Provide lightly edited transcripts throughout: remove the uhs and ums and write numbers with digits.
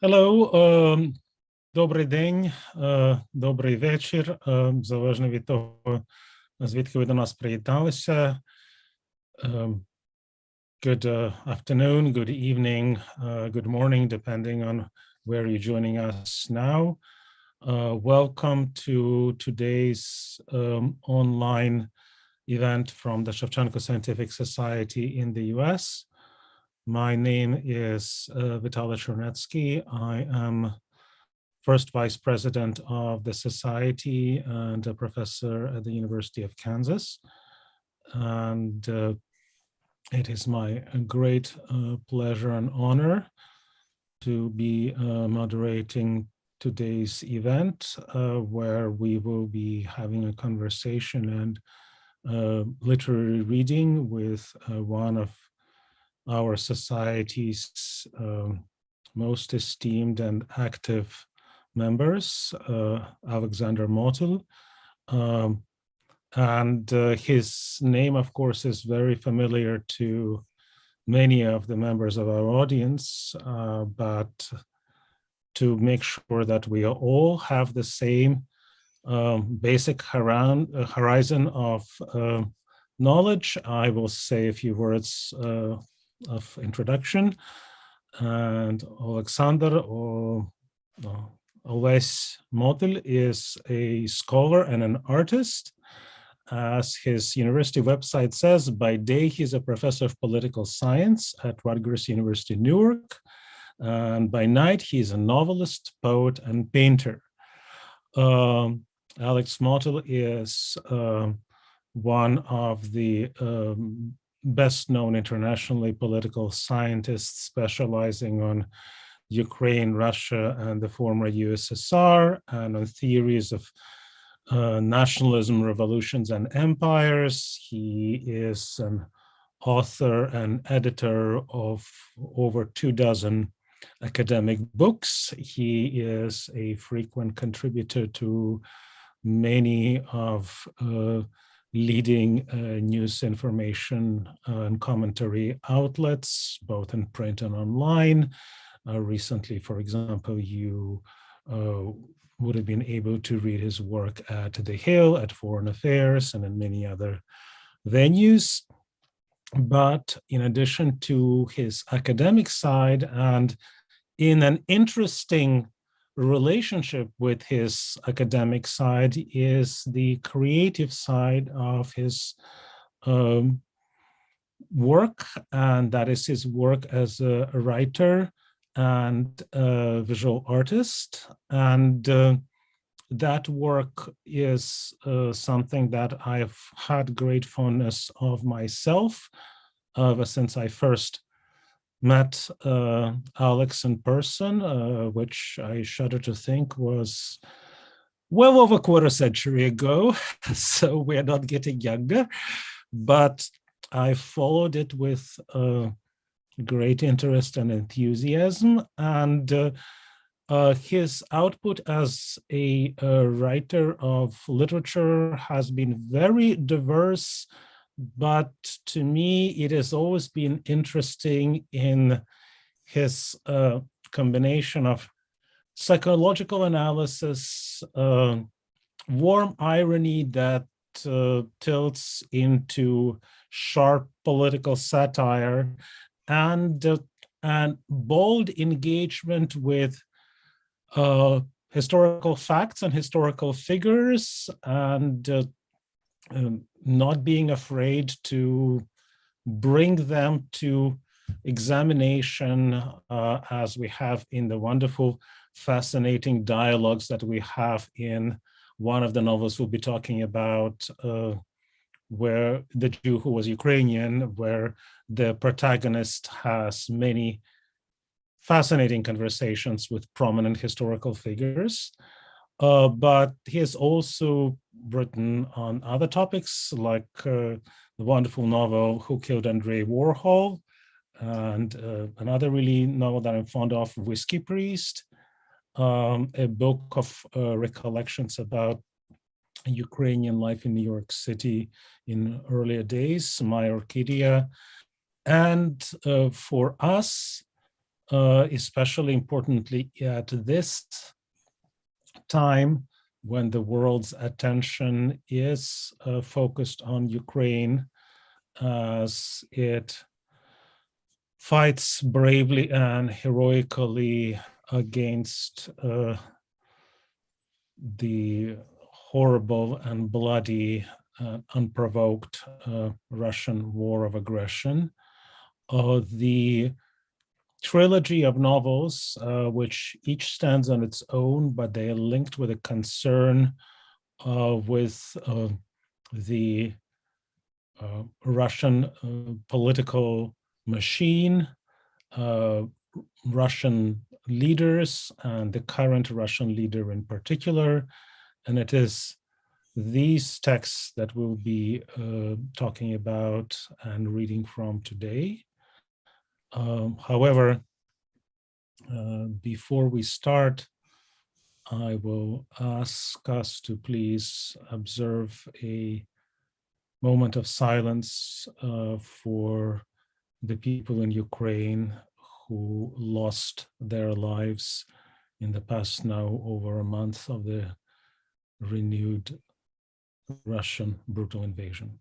Hello, добрий день, добрий вечір, залежно від того, звідки ви до нас приєдналися. Good afternoon, good evening, good morning, depending on where you're joining us now. Welcome to today's online event from the Shevchenko Scientific Society in the US. My name is Vitaly Chernetsky. I am first vice president of the society and a professor at the University of Kansas. And it is my great pleasure and honor to be moderating today's event where we will be having a conversation and literary reading with one of our society's most esteemed and active members, Alexander Motyl. And his name, of course, is very familiar to many of the members of our audience, but to make sure that we all have the same basic horizon of knowledge, I will say a few words of introduction. And Alexander Motyl is a scholar and an artist. As his university website says, by day he's a professor of political science at Rutgers University-Newark, and by night he's a novelist, poet, and painter. Alex Motyl is one of the best-known internationally political scientists specializing on Ukraine, Russia, and the former USSR, and on theories of nationalism, revolutions, and empires. He is an author and editor of over 24 academic books. He is a frequent contributor to many of leading news information and commentary outlets, both in print and online. Recently, for example, you would have been able to read his work at The Hill, at Foreign Affairs, and in many other venues. But in addition to his academic side, and in an interesting relationship with his academic side, is the creative side of his work, and that is his work as a writer and a visual artist. And that work is something that I've had great fondness of myself ever since I first met Alex in person, which I shudder to think was well over a quarter century ago. So we're not getting younger, but I followed it with great interest and enthusiasm. And his output as a writer of literature has been very diverse, but to me, it has always been interesting in his combination of psychological analysis, warm irony that tilts into sharp political satire, and bold engagement with historical facts and historical figures, and not being afraid to bring them to examination, as we have in the wonderful, fascinating dialogues that we have in one of the novels we'll be talking about, where the Jew Who Was Ukrainian, where the protagonist has many fascinating conversations with prominent historical figures. But he has also written on other topics, like the wonderful novel Who Killed Andrei Warhol, and another really novel that I'm fond of, Whiskey Priest, a book of recollections about Ukrainian life in New York City in earlier days, My Orchidea. And for us, especially importantly at this time when the world's attention is focused on Ukraine as it fights bravely and heroically against the horrible and bloody, unprovoked Russian war of aggression. The trilogy of novels, which each stands on its own, but they are linked with a concern with the Russian political machine, Russian leaders, and the current Russian leader in particular. And it is these texts that we'll be talking about and reading from today. However, before we start, I will ask us to please observe a moment of silence for the people in Ukraine who lost their lives in the past now over a month of the renewed Russian brutal invasion.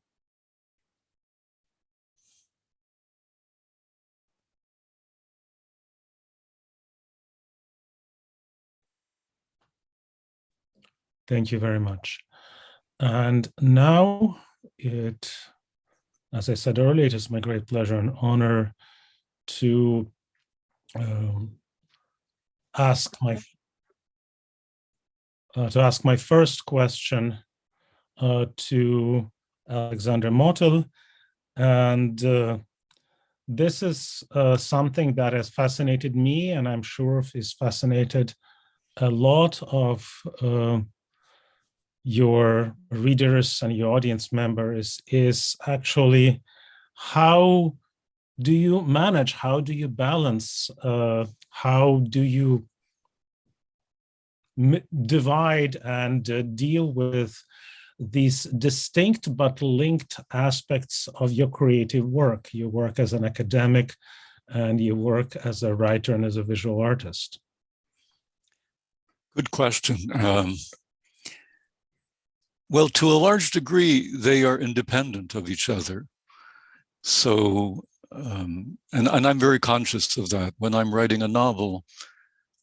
Thank you very much. And now as I said earlier, it is my great pleasure and honor to ask my first question to Alexander Motyl. And this is something that has fascinated me, and I'm sure has fascinated a lot of your readers and your audience members, is actually how do you manage, how do you balance, how do you divide and deal with these distinct but linked aspects of your creative work, your work as an academic and your work as a writer and as a visual artist? Good question. Well, to a large degree, they are independent of each other. So, and I'm very conscious of that. When I'm writing a novel,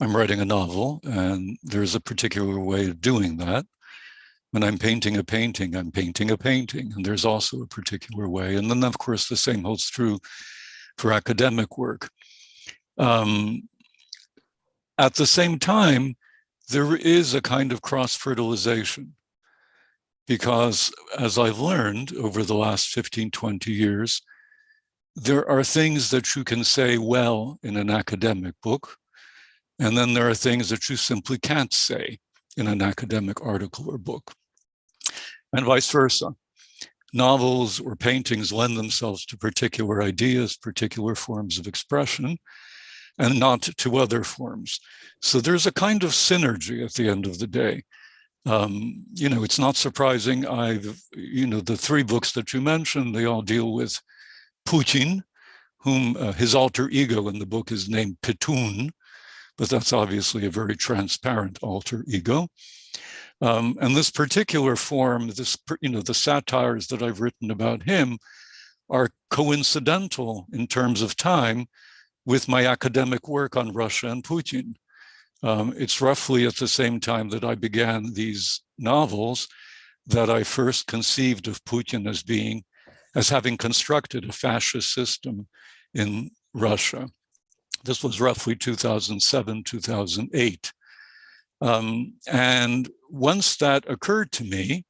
and there's a particular way of doing that. When I'm painting a painting, I'm painting a painting, and there's also a particular way. And then, of course, the same holds true for academic work. At the same time, there is a kind of cross-fertilization, because as I've learned over the last 15, 20 years, there are things that you can say well in an academic book, and then there are things that you simply can't say in an academic article or book, and vice versa. Novels or paintings lend themselves to particular ideas, particular forms of expression, and not to other forms. So there's a kind of synergy at the end of the day. It's not surprising. The three books that you mentioned, they all deal with Putin, whom his alter ego in the book is named Pitun, but that's obviously a very transparent alter ego. And this particular form, the satires that I've written about him are coincidental in terms of time with my academic work on Russia and Putin. It's roughly at the same time that I began these novels that I first conceived of Putin as having constructed a fascist system in Russia. This was roughly 2007, 2008. And once that occurred to me,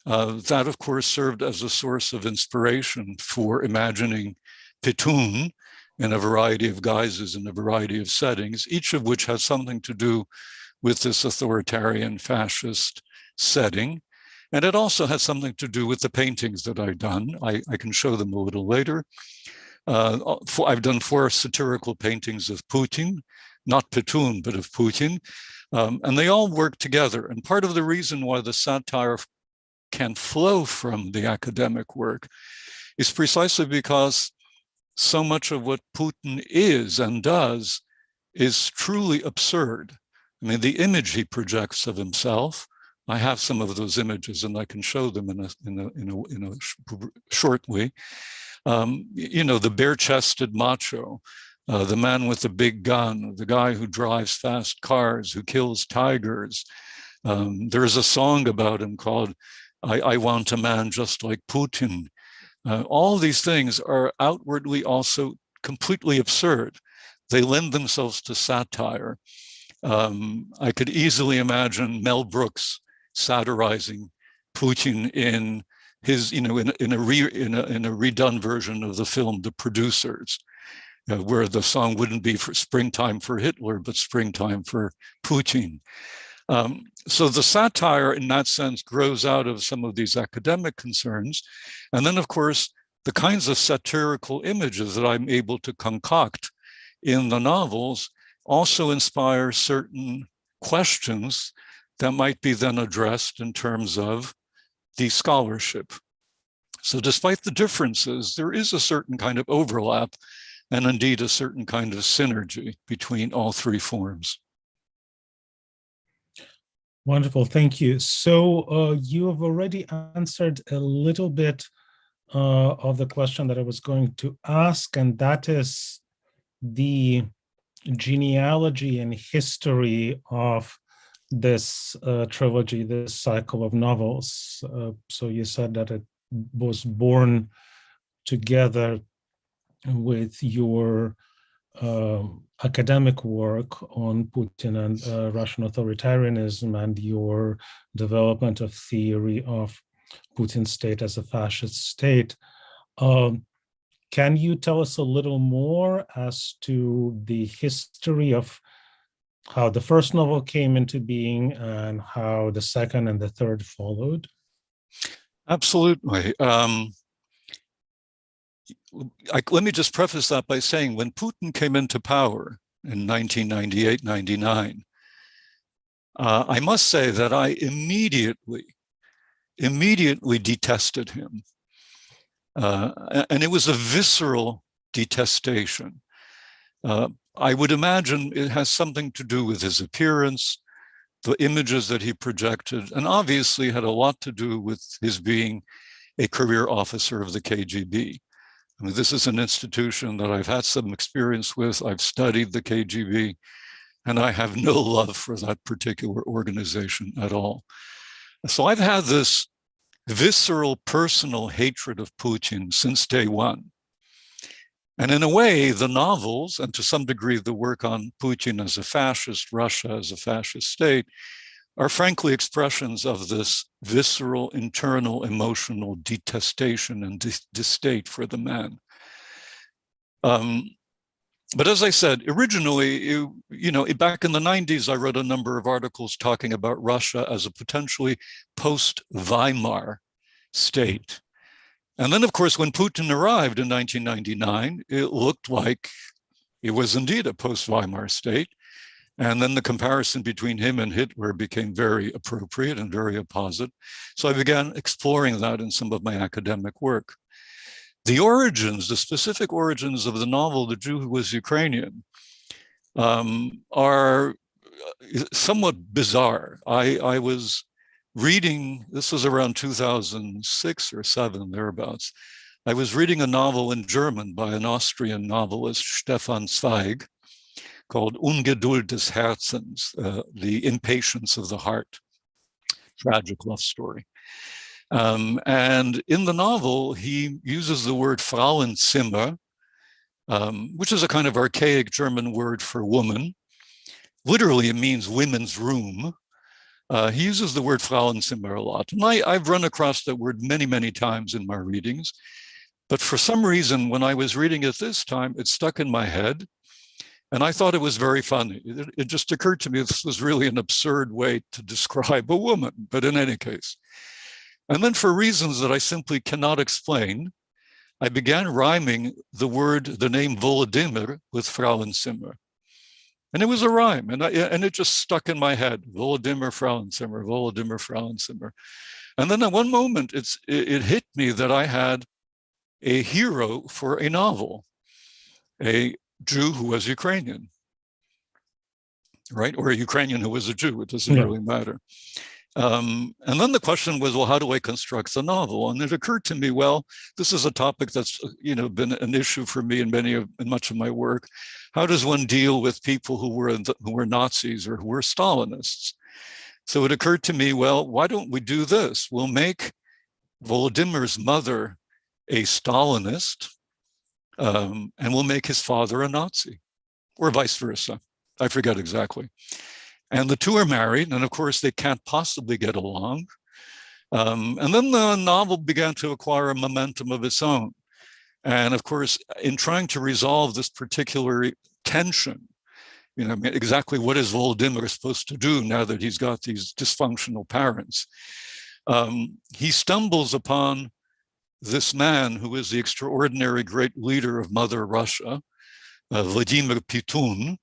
that of course served as a source of inspiration for imagining Pitun in a variety of guises, in a variety of settings, each of which has something to do with this authoritarian fascist setting. And it also has something to do with the paintings that I've done. I can show them a little later. I've done 4 satirical paintings of Putin, not Pitun, but of Putin. And they all work together. And part of the reason why the satire can flow from the academic work is precisely because so much of what Putin is and does is truly absurd. I mean, the image he projects of himself, I have some of those images and I can show them in a shortly. You know, the bare-chested macho, the man with the big gun, the guy who drives fast cars, who kills tigers. There's a song about him called I Want a Man Just Like Putin. All these things are outwardly also completely absurd. They lend themselves to satire. I could easily imagine Mel Brooks satirizing Putin in his, you know, in a redone version of the film The Producers, where the song wouldn't be for Springtime for Hitler, but Springtime for Putin. So the satire in that sense grows out of some of these academic concerns. And then, of course, the kinds of satirical images that I'm able to concoct in the novels also inspire certain questions that might be then addressed in terms of the scholarship. So despite the differences, there is a certain kind of overlap and indeed a certain kind of synergy between all three forms. Wonderful, thank you. So you have already answered a little bit of the question that I was going to ask, and that is the genealogy and history of this trilogy, this cycle of novels. So you said that it was born together with your academic work on Putin and Russian authoritarianism and your development of theory of Putin's state as a fascist state. Can you tell us a little more as to the history of how the first novel came into being and how the second and the third followed? Absolutely. Let me just preface that by saying when Putin came into power in 1998-99, I must say that I immediately detested him. And it was a visceral detestation. I would imagine it has something to do with his appearance, the images that he projected, and obviously had a lot to do with his being a career officer of the KGB. I mean, this is an institution that I've had some experience with. I've studied the KGB, and I have no love for that particular organization at all. So I've had this visceral personal hatred of Putin since day one. And in a way, the novels, and to some degree the work on Putin as a fascist, Russia as a fascist state, are frankly expressions of this visceral, internal, emotional detestation and distaste for the man. But as I said, originally, back in the 90s, I wrote a number of articles talking about Russia as a potentially post-Weimar state. And then, of course, when Putin arrived in 1999, it looked like it was indeed a post-Weimar state. And then the comparison between him and Hitler became very appropriate and very apposite. So I began exploring that in some of my academic work. The origins, the specific origins of the novel, The Jew Who Was Ukrainian, are somewhat bizarre. I was reading, this was around 2006 or 7, thereabouts. I was reading a novel in German by an Austrian novelist, Stefan Zweig, called Ungeduld des Herzens, the impatience of the heart, tragic love story. And in the novel, he uses the word Frauenzimmer, which is a kind of archaic German word for woman. Literally, it means women's room. He uses the word Frauenzimmer a lot. And I've run across that word many, many times in my readings. But for some reason, when I was reading it this time, it stuck in my head. And I thought it was very funny. It just occurred to me this was really an absurd way to describe a woman, but in any case. And then for reasons that I simply cannot explain, I began rhyming the name Volodymyr with Frauenzimmer. And it was a rhyme, and it just stuck in my head, Volodymyr Frauenzimmer, Volodymyr Frauenzimmer. And then at one moment, it hit me that I had a hero for a novel. a Jew who was Ukrainian, right? Or a Ukrainian who was a Jew, it doesn't really matter. And then the question was, well, how do I construct the novel? And it occurred to me, well, this is a topic that's been an issue for me in much of my work. How does one deal with people who were Nazis or who were Stalinists? So it occurred to me, well, why don't we do this? We'll make Volodymyr's mother a Stalinist, and we'll make his father a Nazi, or vice versa. I forget exactly. And the two are married, and of course they can't possibly get along. And then the novel began to acquire a momentum of its own. And of course, in trying to resolve this particular tension, exactly what is Volodymyr supposed to do now that he's got these dysfunctional parents? He stumbles upon this man who is the extraordinary great leader of Mother Russia, Vladimir Pitun,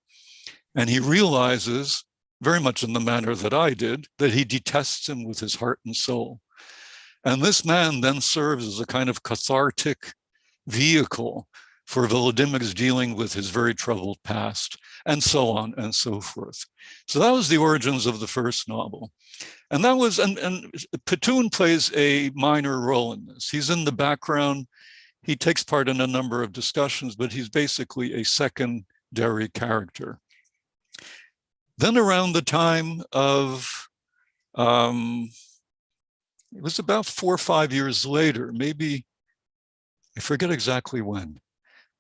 and he realizes, very much in the manner that I did, that he detests him with his heart and soul. And this man then serves as a kind of cathartic vehicle for Volodymyr's dealing with his very troubled past, and so on and so forth. So that was the origins of the first novel. And that was, and Pitun plays a minor role in this. He's in the background. He takes part in a number of discussions, but he's basically a secondary character. Then around the time of, it was about 4 or 5 years later, maybe, I forget exactly when,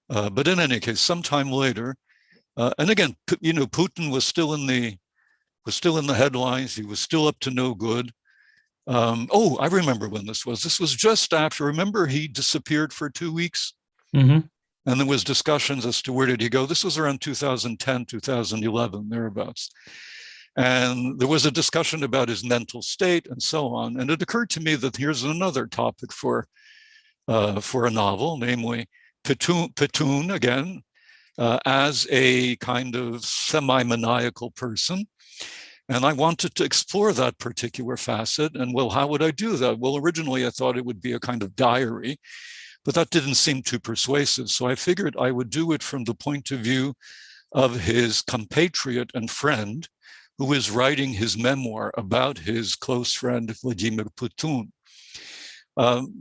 but in any case, sometime later, and again, Putin was still in the headlines. He was still up to no good. I remember when this was. This was just after. Remember, he disappeared for 2 weeks, and there was discussions as to where did he go. This was around 2010, 2011, thereabouts. And there was a discussion about his mental state and so on. And it occurred to me that here's another topic for a novel, namely Pitun again, as a kind of semi-maniacal person. And I wanted to explore that particular facet. And well, how would I do that? Well, originally I thought it would be a kind of diary, but that didn't seem too persuasive. So I figured I would do it from the point of view of his compatriot and friend, who is writing his memoir about his close friend, Vladimir Putin.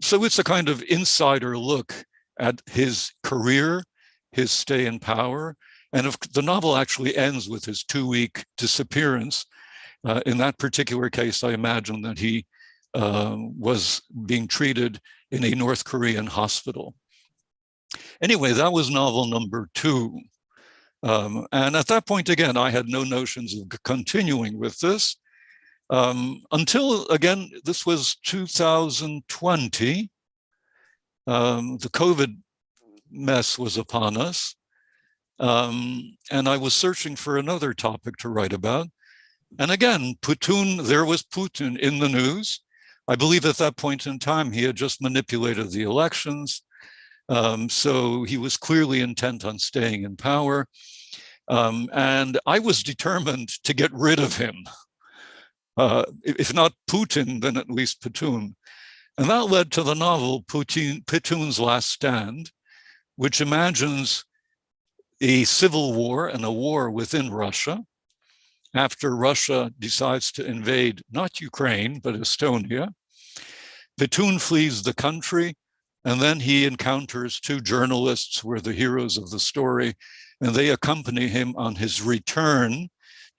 So it's a kind of insider look at his career, his stay in power. And if the novel actually ends with his 2-week disappearance. In that particular case, I imagine that he was being treated in a North Korean hospital. Anyway, that was novel number 2. And at that point, again, I had no notions of continuing with this until, again, this was 2020. The COVID mess was upon us. And I was searching for another topic to write about. And again, there was Putin in the news. I believe at that point in time, he had just manipulated the elections. So he was clearly intent on staying in power. And I was determined to get rid of him. If not Putin, then at least Pitun. And that led to the novel Pitun's Last Stand, which imagines a civil war and a war within Russia after Russia decides to invade not Ukraine, but Estonia. Pitun flees the country, and then he encounters 2 journalists who are the heroes of the story, and they accompany him on his return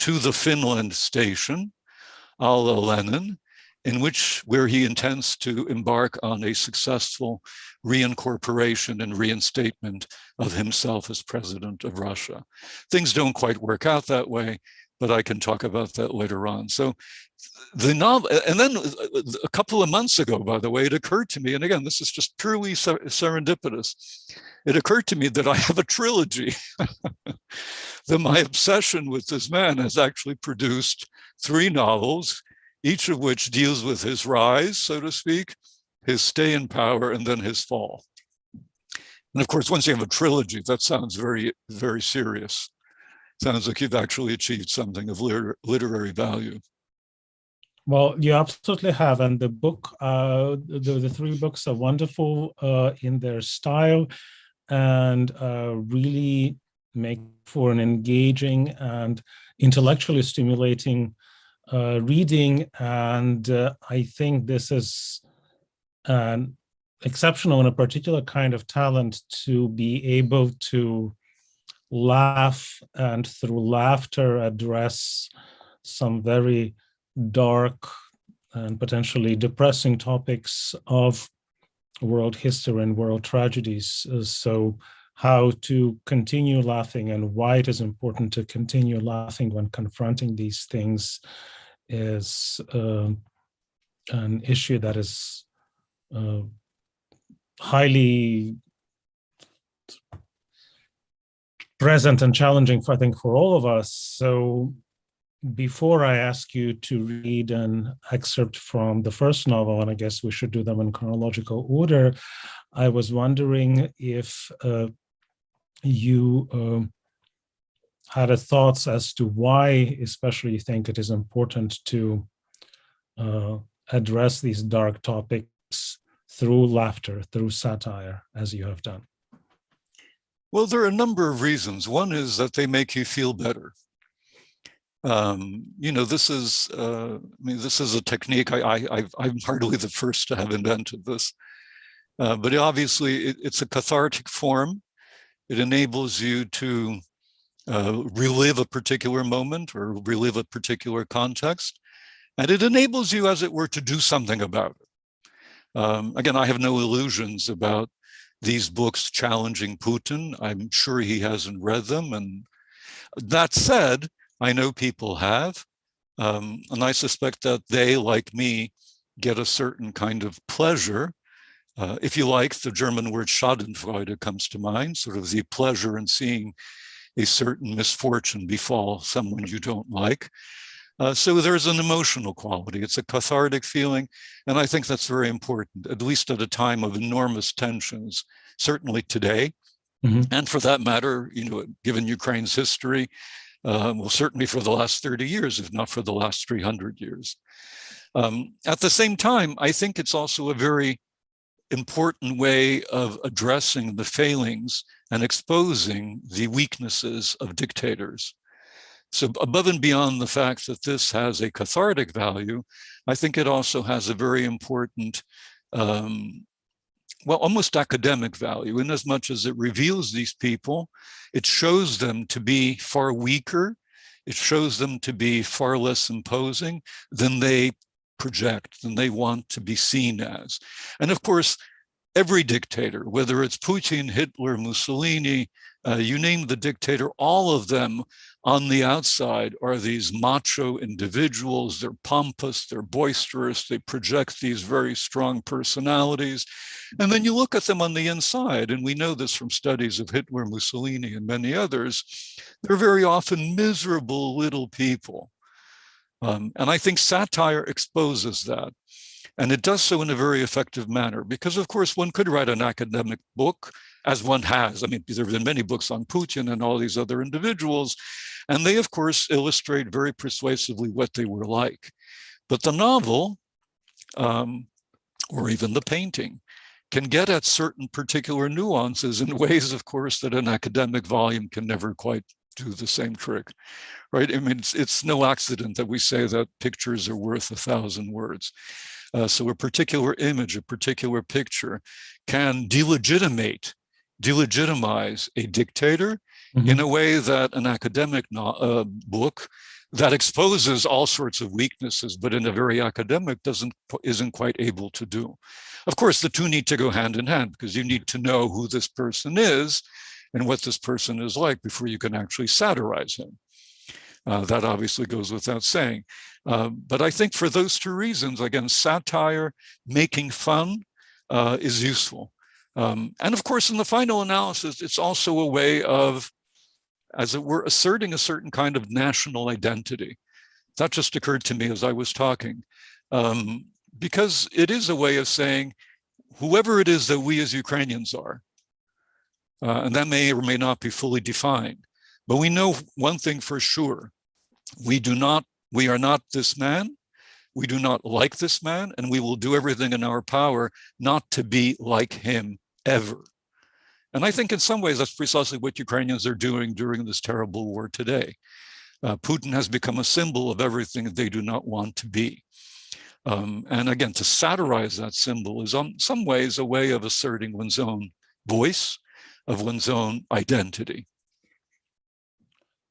to the Finland station, Alla Lenin, where he intends to embark on a successful reincorporation and reinstatement of himself as president of Russia. Things don't quite work out that way, but I can talk about that later on. So the novel, and then a couple of months ago, by the way, it occurred to me, and again, this is just purely serendipitous, it occurred to me that I have a trilogy, that my obsession with this man has actually produced 3 novels, each of which deals with his rise, so to speak, his stay in power, and then his fall. And of course, once you have a trilogy, that sounds very, very serious. Sounds like you've actually achieved something of literary value. Well, you absolutely have. And the book, the 3 books are wonderful in their style. and really make for an engaging and intellectually stimulating reading. And I think this is an exceptional and a particular kind of talent to be able to laugh and through laughter address some very dark and potentially depressing topics of world history and world tragedies. So how to continue laughing and why it is important to continue laughing when confronting these things is an issue that is highly present and challenging, I think, for all of us. So before I ask you to read an excerpt from the first novel, and I guess we should do them in chronological order, I was wondering if you had a thoughts as to why especially you think it is important to address these dark topics through laughter, through satire, as you have done. Well, there are a number of reasons. One is that they make you feel better. This is, this is a technique. I'm hardly the first to have invented this, but obviously it's a cathartic form. It enables you to relive a particular moment or relive a particular context, and it enables you, as it were, to do something about it. Again, I have no illusions about these books challenging Putin. I'm sure he hasn't read them. And that said, I know people have, and I suspect that they, like me, get a certain kind of pleasure. If you like, the German word Schadenfreude comes to mind, sort of the pleasure in seeing a certain misfortune befall someone you don't like. So there's an emotional quality. It's a cathartic feeling. And I think that's very important, at least at a time of enormous tensions, certainly today. Mm-hmm. And for that matter, given Ukraine's history, well, certainly for the last 30 years, if not for the last 300 years. At the same time, I think it's also a very important way of addressing the failings and exposing the weaknesses of dictators. So above and beyond the fact that this has a cathartic value, I think it also has a very important, almost academic value, in as much as it reveals these people. It shows them to be far weaker. It shows them to be far less imposing than they project, than they want to be seen as. And of course, every dictator, whether it's Putin, Hitler, Mussolini, you name the dictator, all of them on the outside are these macho individuals. They're pompous, they're boisterous, they project these very strong personalities. And then you look at them on the inside, and we know this from studies of Hitler, Mussolini, and many others, they're very often miserable little people. And I think satire exposes that. And it does so in a very effective manner, because of course one could write an academic book, as one has. I mean, there have been many books on Putin and all these other individuals, and they of course illustrate very persuasively what they were like. But the novel, or even the painting, can get at certain particular nuances in ways, of course, that an academic volume can never quite do the same trick, right? I mean, it's no accident that we say that pictures are worth 1,000 words. So a particular image, a particular picture can delegitimize a dictator in a way that an academic book that exposes all sorts of weaknesses, but in a very academic isn't quite able to do. Of course, the two need to go hand in hand, because you need to know who this person is and what this person is like before you can actually satirize him. That obviously goes without saying. But I think for those two reasons, again, satire, making fun is useful. And of course, in the final analysis, it's also a way of, as it were, asserting a certain kind of national identity. That just occurred to me as I was talking, because it is a way of saying, whoever it is that we as Ukrainians are, and that may or may not be fully defined, but we know one thing for sure. We are not this man. We do not like this man, and we will do everything in our power not to be like him ever. And I think in some ways that's precisely what Ukrainians are doing during this terrible war today. Putin has become a symbol of everything they do not want to be. And again, to satirize that symbol is in some ways a way of asserting one's own voice, of one's own identity.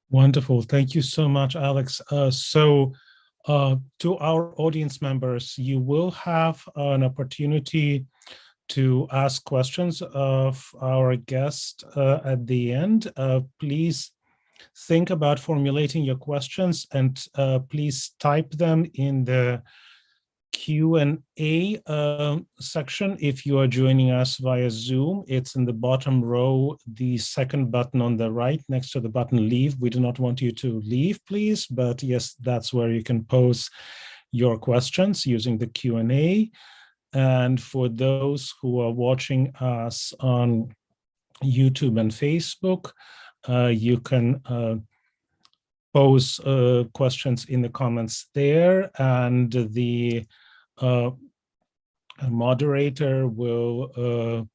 Wonderful. Thank you so much, Alex. To our audience members, you will have an opportunity to ask questions of our guest at the end. Please think about formulating your questions and please type them in the Q&A section. If you are joining us via Zoom, it's in the bottom row, the second button on the right next to the button leave. We do not want you to leave, please, but yes, that's where you can pose your questions using the Q&A. And for those who are watching us on YouTube and Facebook, you can pose questions in the comments there, and the moderator will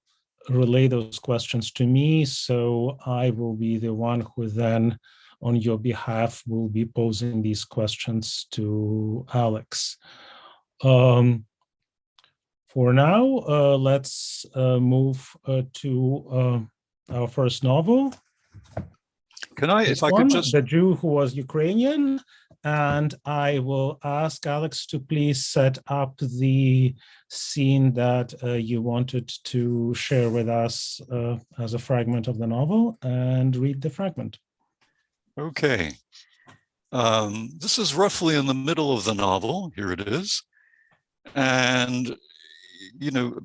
relay those questions to me, so I will be the one who then, on your behalf, will be posing these questions to Alex. For now, let's move to our first novel. Can I, if I could just... The Jew Who Was Ukrainian, and I will ask Alex to please set up the scene that you wanted to share with us as a fragment of the novel, and read the fragment. Okay. This is roughly in the middle of the novel. Here it is. And, you know,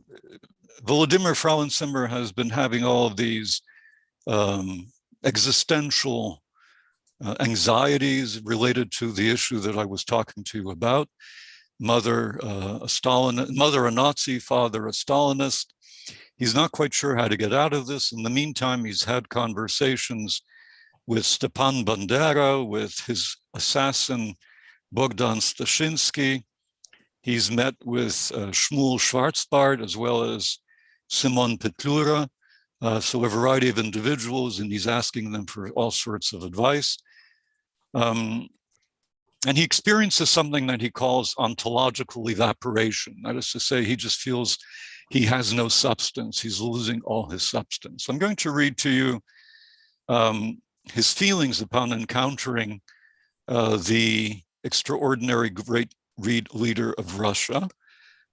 Volodymyr Frauenzimmer has been having all of these existential anxieties related to the issue that I was talking to you about. Mother a Nazi, father a Stalinist. He's not quite sure how to get out of this. In the meantime, he's had conversations with Stepan Bandera, with his assassin Bogdan Stashinsky. He's met with Shmuel Schwarzbart as well as Simon Petlura. So a variety of individuals, and he's asking them for all sorts of advice. And he experiences something that he calls ontological evaporation. That is to say, he just feels he has no substance. He's losing all his substance. I'm going to read to you his feelings upon encountering the extraordinary great leader of Russia,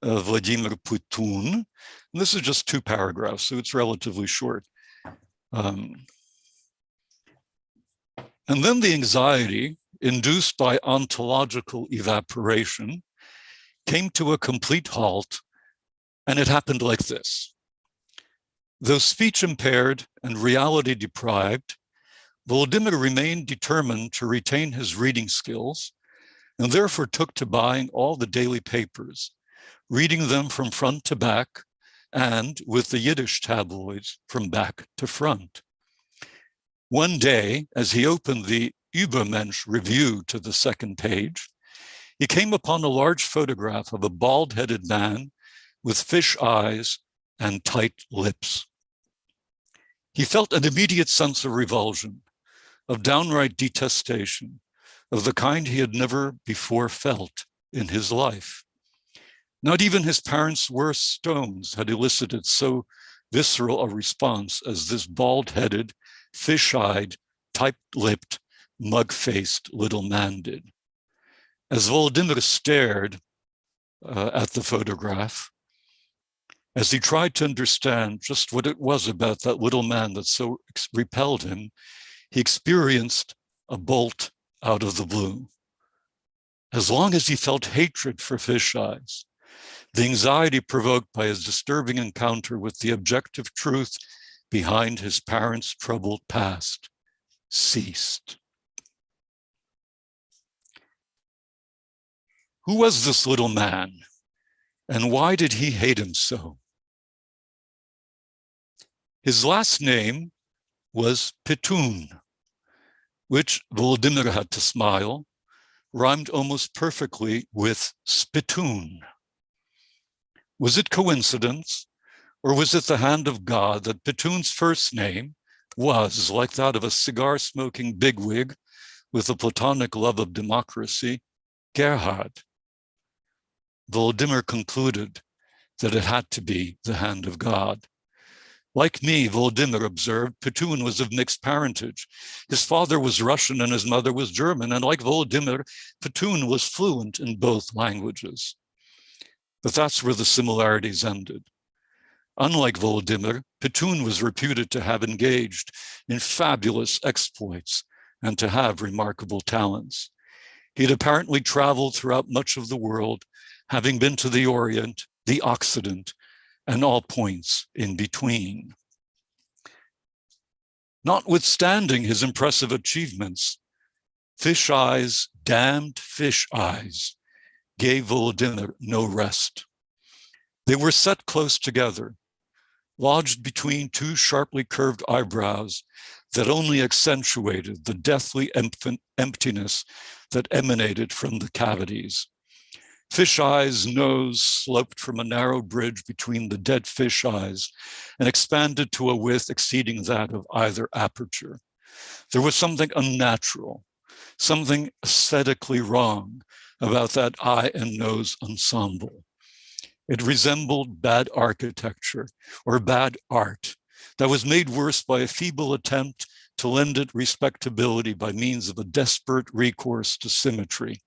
Vladimir Putin. And this is just 2 paragraphs, so it's relatively short. And then the anxiety induced by ontological evaporation came to a complete halt, and it happened like this. Though speech impaired and reality deprived, Volodymyr remained determined to retain his reading skills, and therefore took to buying all the daily papers, reading them from front to back, and with the Yiddish tabloids from back to front. One day, as he opened the Übermensch review to the second page, he came upon a large photograph of a bald-headed man with fish eyes and tight lips. He felt an immediate sense of revulsion, of downright detestation, of the kind he had never before felt in his life. Not even his parents' worst stones had elicited so visceral a response as this bald-headed, fish-eyed, tight-lipped, mug-faced little man did. As Volodymyr stared at the photograph, as he tried to understand just what it was about that little man that so repelled him, he experienced a bolt out of the blue. As long as he felt hatred for fish eyes, the anxiety provoked by his disturbing encounter with the objective truth behind his parents' troubled past ceased. Who was this little man, and why did he hate him so? His last name was Pitun, which Volodymyr had to smile, rhymed almost perfectly with spittoon. Was it coincidence, Or was it the hand of God that Pitun's first name was, like that of a cigar-smoking bigwig with a platonic love of democracy, Gerhard? Volodymyr concluded that it had to be the hand of God. Like me, Volodymyr observed, Pitun was of mixed parentage. His father was Russian and his mother was German, and like Volodymyr, Pitun was fluent in both languages. But that's where the similarities ended. Unlike Volodymyr, Pitun was reputed to have engaged in fabulous exploits and to have remarkable talents. He had apparently traveled throughout much of the world, having been to the Orient, the Occident, and all points in between. Notwithstanding his impressive achievements, fish eyes, damned fish eyes, gave Volodymyr no rest. They were set close together, lodged between two sharply curved eyebrows that only accentuated the deathly emptiness that emanated from the cavities. Fish eye's nose sloped from a narrow bridge between the dead fish eyes and expanded to a width exceeding that of either aperture. There was something unnatural, something aesthetically wrong about that eye and nose ensemble. It resembled bad architecture or bad art that was made worse by a feeble attempt to lend it respectability by means of a desperate recourse to symmetry.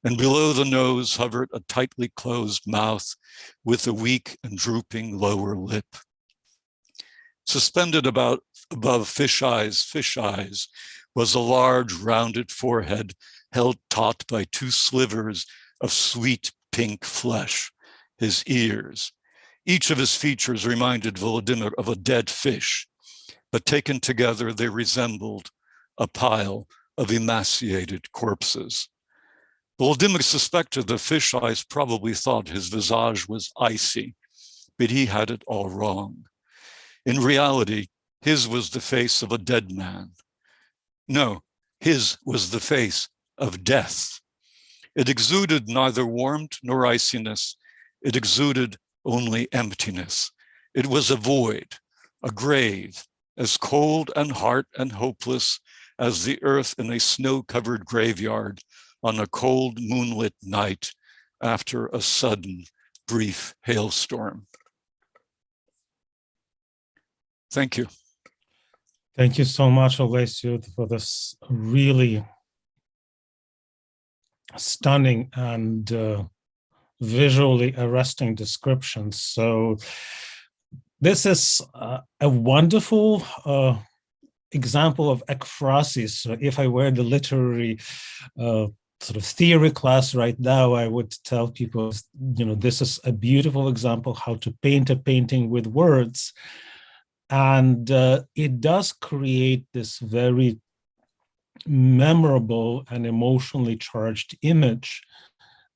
And below the nose hovered a tightly closed mouth with a weak and drooping lower lip. Suspended above fish eyes was a large rounded forehead held taut by two slivers of sweet pink flesh, his ears. Each of his features reminded Volodymyr of a dead fish, but taken together they resembled a pile of emaciated corpses. Volodymyr suspected the fish eyes probably thought his visage was icy, but he had it all wrong. In reality, his was the face of a dead man. No, his was the face of death. It exuded neither warmth nor iciness. It exuded only emptiness. It was a void, a grave, as cold and hard and hopeless as the earth in a snow-covered graveyard on a cold moonlit night after a sudden brief hailstorm. Thank you. Thank you so much, Alessio, for this really stunning and visually arresting description. So this is a wonderful example of ekphrasis. So if I were the literary sort of theory class right now, I would tell people, this is a beautiful example how to paint a painting with words. And it does create this very memorable and emotionally charged image.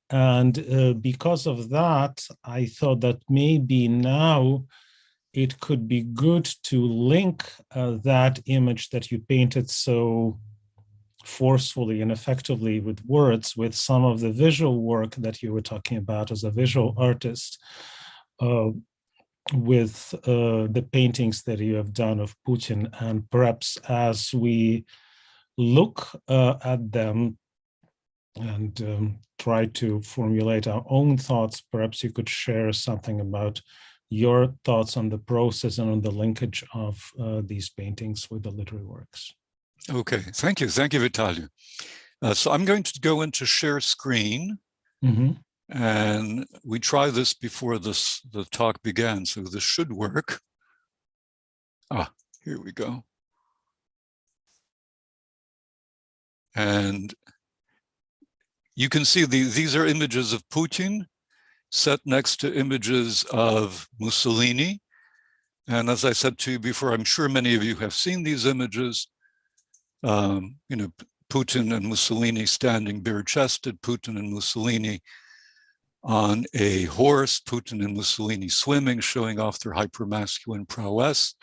And because of that, I thought that maybe now it could be good to link that image that you painted so forcefully and effectively with words with some of the visual work that you were talking about as a visual artist, with the paintings that you have done of Putin. And perhaps as we look at them and try to formulate our own thoughts, perhaps you could share something about your thoughts on the process and on the linkage of these paintings with the literary works. Okay, thank you, Vitaly. So I'm going to go into share screen, and we tried this before the talk began, so this should work. Here we go. And you can see these are images of Putin set next to images of Mussolini. And as I said to you before, I'm sure many of you have seen these images. Putin and Mussolini standing bare-chested, Putin and Mussolini on a horse, Putin and Mussolini swimming, showing off their hypermasculine prowess.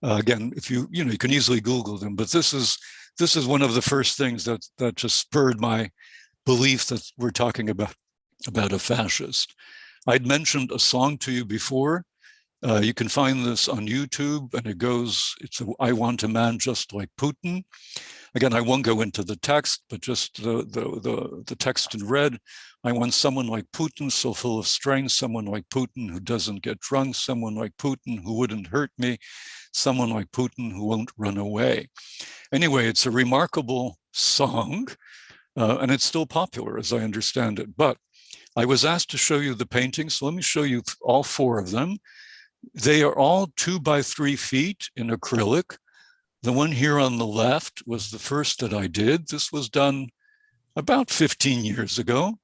Again, if you can easily Google them, but this is one of the first things that just spurred my belief that we're talking about a fascist. I'd mentioned a song to you before You can find this on YouTube, and it goes, I want a man just like Putin. Again, I won't go into the text, but just the text in red. I want someone like Putin, so full of strength, someone like Putin who doesn't get drunk, someone like Putin who wouldn't hurt me, someone like Putin who won't run away. Anyway, it's a remarkable song, and it's still popular as I understand it. But I was asked to show you the paintings, so let me show you all four of them. They are all 2 by 3 feet in acrylic. The one here on the left was the first that I did. This was done about 15 years ago.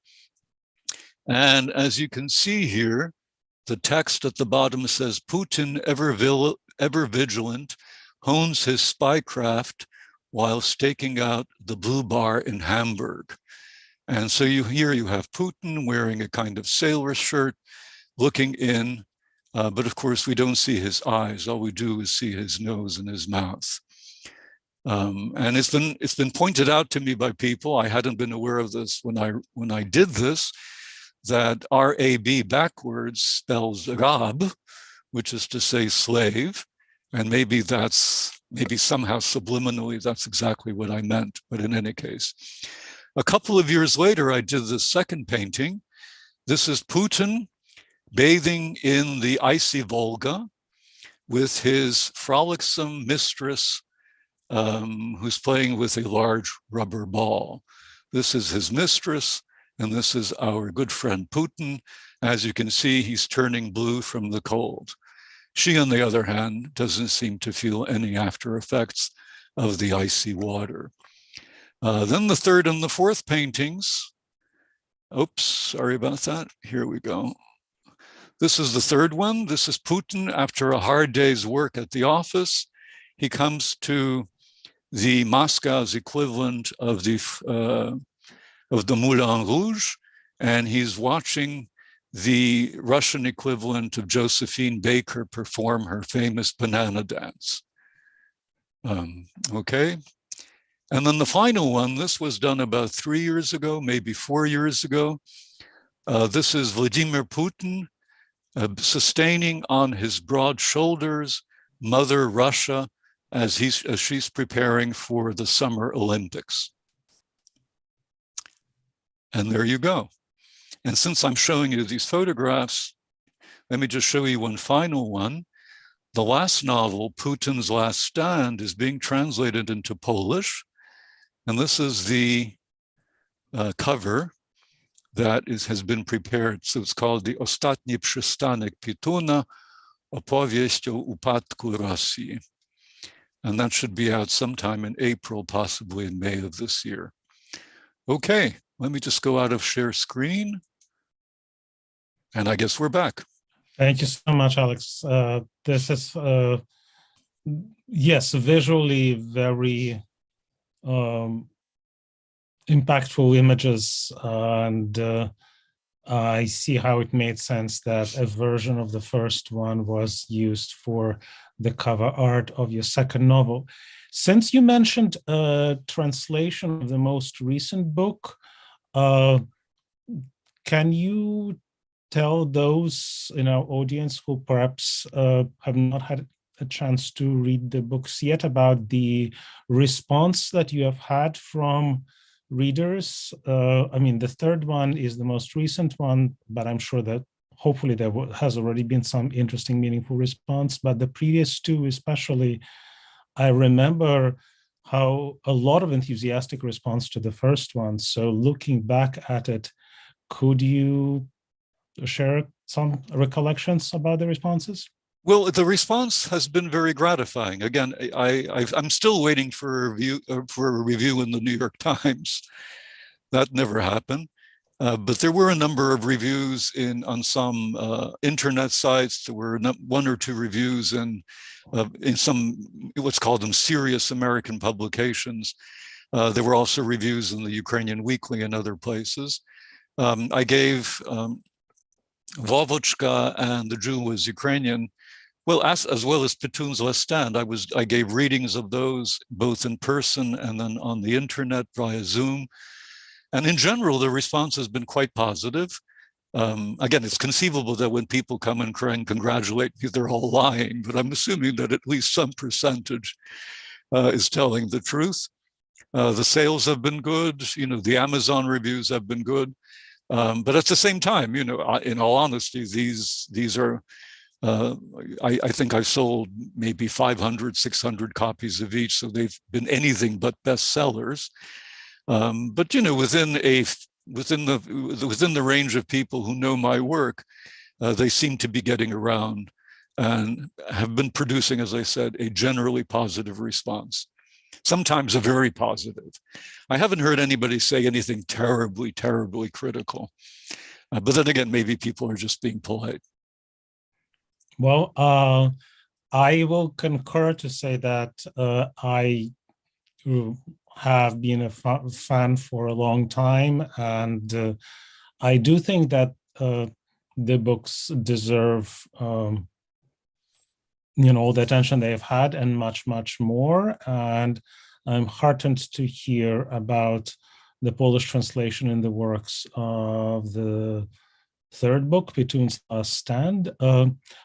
And as you can see here, the text at the bottom says, Putin, ever vigilant, hones his spycraft while staking out the blue bar in Hamburg. And so here you have Putin wearing a kind of sailor shirt, looking in, but of course we don't see his eyes. All we do is see his nose and his mouth. And it's been pointed out to me by people. I hadn't been aware of this when I did this, that R-A-B backwards spells Rab, which is to say slave, and maybe somehow subliminally that's exactly what I meant. But in any case, a couple of years later, I did the second painting. This is Putin bathing in the icy Volga with his frolicsome mistress, who's playing with a large rubber ball. This is his mistress, and this is our good friend Putin. As you can see, he's turning blue from the cold. She, on the other hand, doesn't seem to feel any after effects of the icy water. Then the third and the fourth paintings. Oops, sorry about that. Here we go. This is the third one. This is Putin after a hard day's work at the office. He comes to the Moscow's equivalent of the Moulin Rouge, and he's watching the Russian equivalent of Josephine Baker perform her famous banana dance. Okay. And then the final one, this was done about 3 years ago, maybe 4 years ago. This is Vladimir Putin sustaining on his broad shoulders Mother Russia as she's preparing for the Summer Olympics. And there you go. And since I'm showing you these photographs, let me just show you one final one. The last novel, Putin's Last Stand, is being translated into Polish. And this is the cover that has been prepared. So it's called The Ostatni Przystanek Pituna, Opowieść o upadku Rosji. And that should be out sometime in April, possibly in May of this year. Okay, let me just go out of share screen. And I guess we're back. Thank you so much, Alex. This is, yes, visually very impactful images, and I see how it made sense that a version of the first one was used for the cover art of your second novel. Since you mentioned a translation of the most recent book, can you tell those in our audience who perhaps have not had a chance to read the books yet about the response that you have had from readers? I mean, the third one is the most recent one, but I'm sure that hopefully there has already been some interesting, meaningful response. But the previous two, especially, I remember how a lot of enthusiastic response to the first one. So looking back at it, could you share some recollections about the responses? Well, the response has been very gratifying. Again, I'm still waiting for a review in the New York Times. That never happened. But there were a number of reviews on some internet sites. There were 1 or 2 reviews in some, let's call them serious American publications. There were also reviews in the Ukrainian Weekly and other places. I gave Vovochka and the Jew Who Was Ukrainian, well, as well as Pitun's Last Stand. I gave readings of those both in person and then on the internet via Zoom. And in general, the response has been quite positive. Again, it's conceivable that when people come and congratulate me, they're all lying, but I'm assuming that at least some percentage is telling the truth. The sales have been good, the Amazon reviews have been good. But at the same time, in all honesty, these are, I think I've sold maybe 500, 600 copies of each, so they've been anything but bestsellers. But within the range of people who know my work, they seem to be getting around and have been producing, as I said, a generally positive response. Sometimes a very positive. I haven't heard anybody say anything terribly, terribly critical. But then again, maybe people are just being polite. Well, I will concur to say that I have been a fan for a long time, and I do think that the books deserve all the attention they have had and much, much more. And I'm heartened to hear about the Polish translation in the works of the third book, Pitun Stands.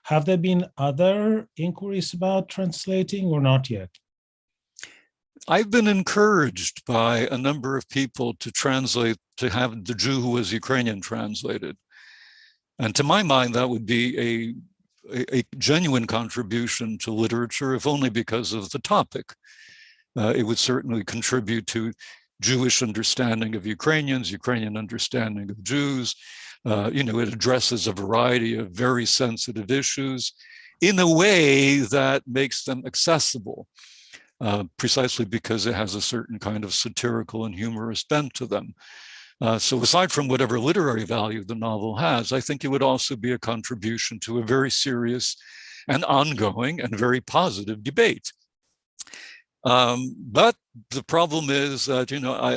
Have there been other inquiries about translating or not yet? I've been encouraged by a number of people to have The Jew Who Was Ukrainian translated. And to my mind, that would be a genuine contribution to literature, if only because of the topic. It would certainly contribute to Jewish understanding of Ukrainians, Ukrainian understanding of Jews. It addresses a variety of very sensitive issues in a way that makes them accessible, precisely because it has a certain kind of satirical and humorous bent to them. So aside from whatever literary value the novel has, I think it would also be a contribution to a very serious and ongoing and very positive debate. But the problem is that,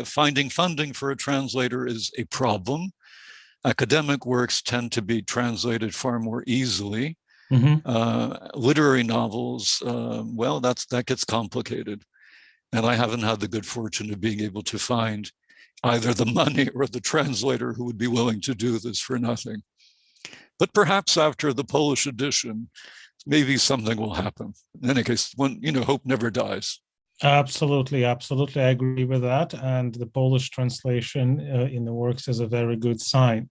finding funding for a translator is a problem. Academic works tend to be translated far more easily. Mm-hmm. Literary novels, that gets complicated. And I haven't had the good fortune of being able to find either the money or the translator who would be willing to do this for nothing. But perhaps after the Polish edition, maybe something will happen. In any case, hope never dies. Absolutely, absolutely. I agree with that. And the Polish translation in the works is a very good sign.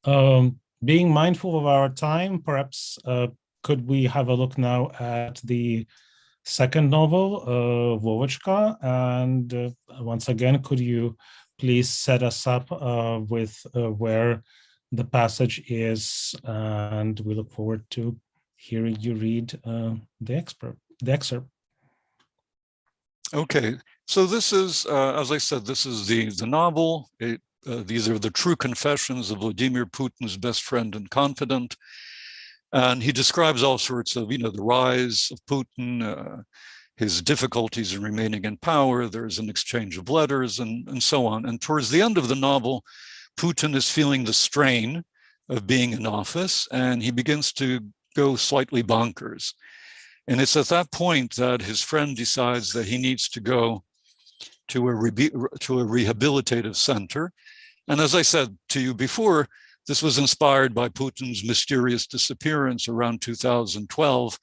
Being mindful of our time, perhaps could we have a look now at the second novel, Vovochka? And once again, could you please set us up with where the passage is? And we look forward to hearing you read the excerpt. Okay, so this is, as I said, this is the novel. These are the true confessions of Vladimir Putin's best friend and confidant. And he describes all sorts of, the rise of Putin, his difficulties in remaining in power. There's an exchange of letters and so on. And towards the end of the novel, Putin is feeling the strain of being in office, and he begins to go slightly bonkers. And it's at that point that his friend decides that he needs to go to a rehabilitative center. And as I said to you before, this was inspired by Putin's mysterious disappearance around 2012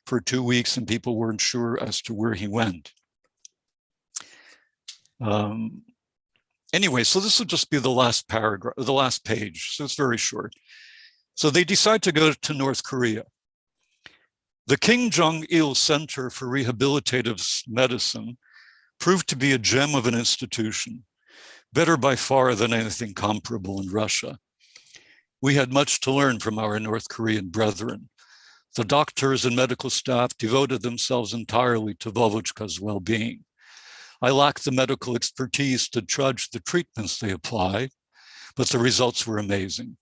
for 2 weeks, and people weren't sure as to where he went. Anyway, so this will just be the last paragraph, the last page, so it's very short. So they decide to go to North Korea. The Kim Jong-il Center for Rehabilitative Medicine proved to be a gem of an institution, better by far than anything comparable in Russia. We had much to learn from our North Korean brethren. The doctors and medical staff devoted themselves entirely to Vovochka's well-being. I lacked the medical expertise to judge the treatments they applied, but the results were amazing.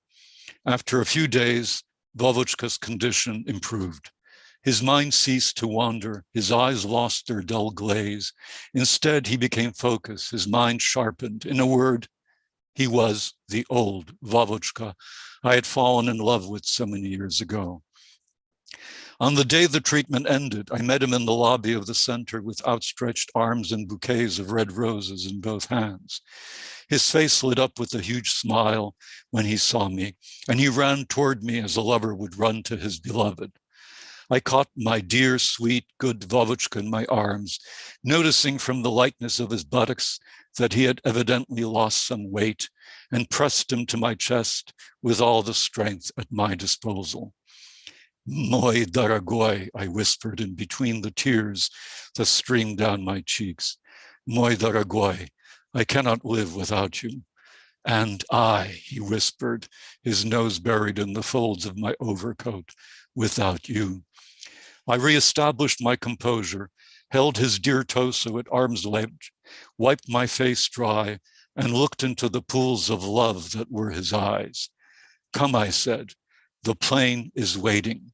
After a few days, Vovochka's condition improved. His mind ceased to wander. His eyes lost their dull glaze. Instead, he became focused. His mind sharpened. In a word, he was the old Vovochka I had fallen in love with so many years ago. On the day the treatment ended, I met him in the lobby of the center with outstretched arms and bouquets of red roses in both hands. His face lit up with a huge smile when he saw me, and he ran toward me as a lover would run to his beloved. I caught my dear, sweet, good Vovochka in my arms, noticing from the lightness of his buttocks that he had evidently lost some weight, and pressed him to my chest with all the strength at my disposal. Moi daragoy, I whispered in between the tears that streamed down my cheeks. Moi daragoy, I cannot live without you. And I, he whispered, his nose buried in the folds of my overcoat, without you. I reestablished my composure, held his dear torso at arm's length, wiped my face dry, and looked into the pools of love that were his eyes. Come, I said, the plane is waiting.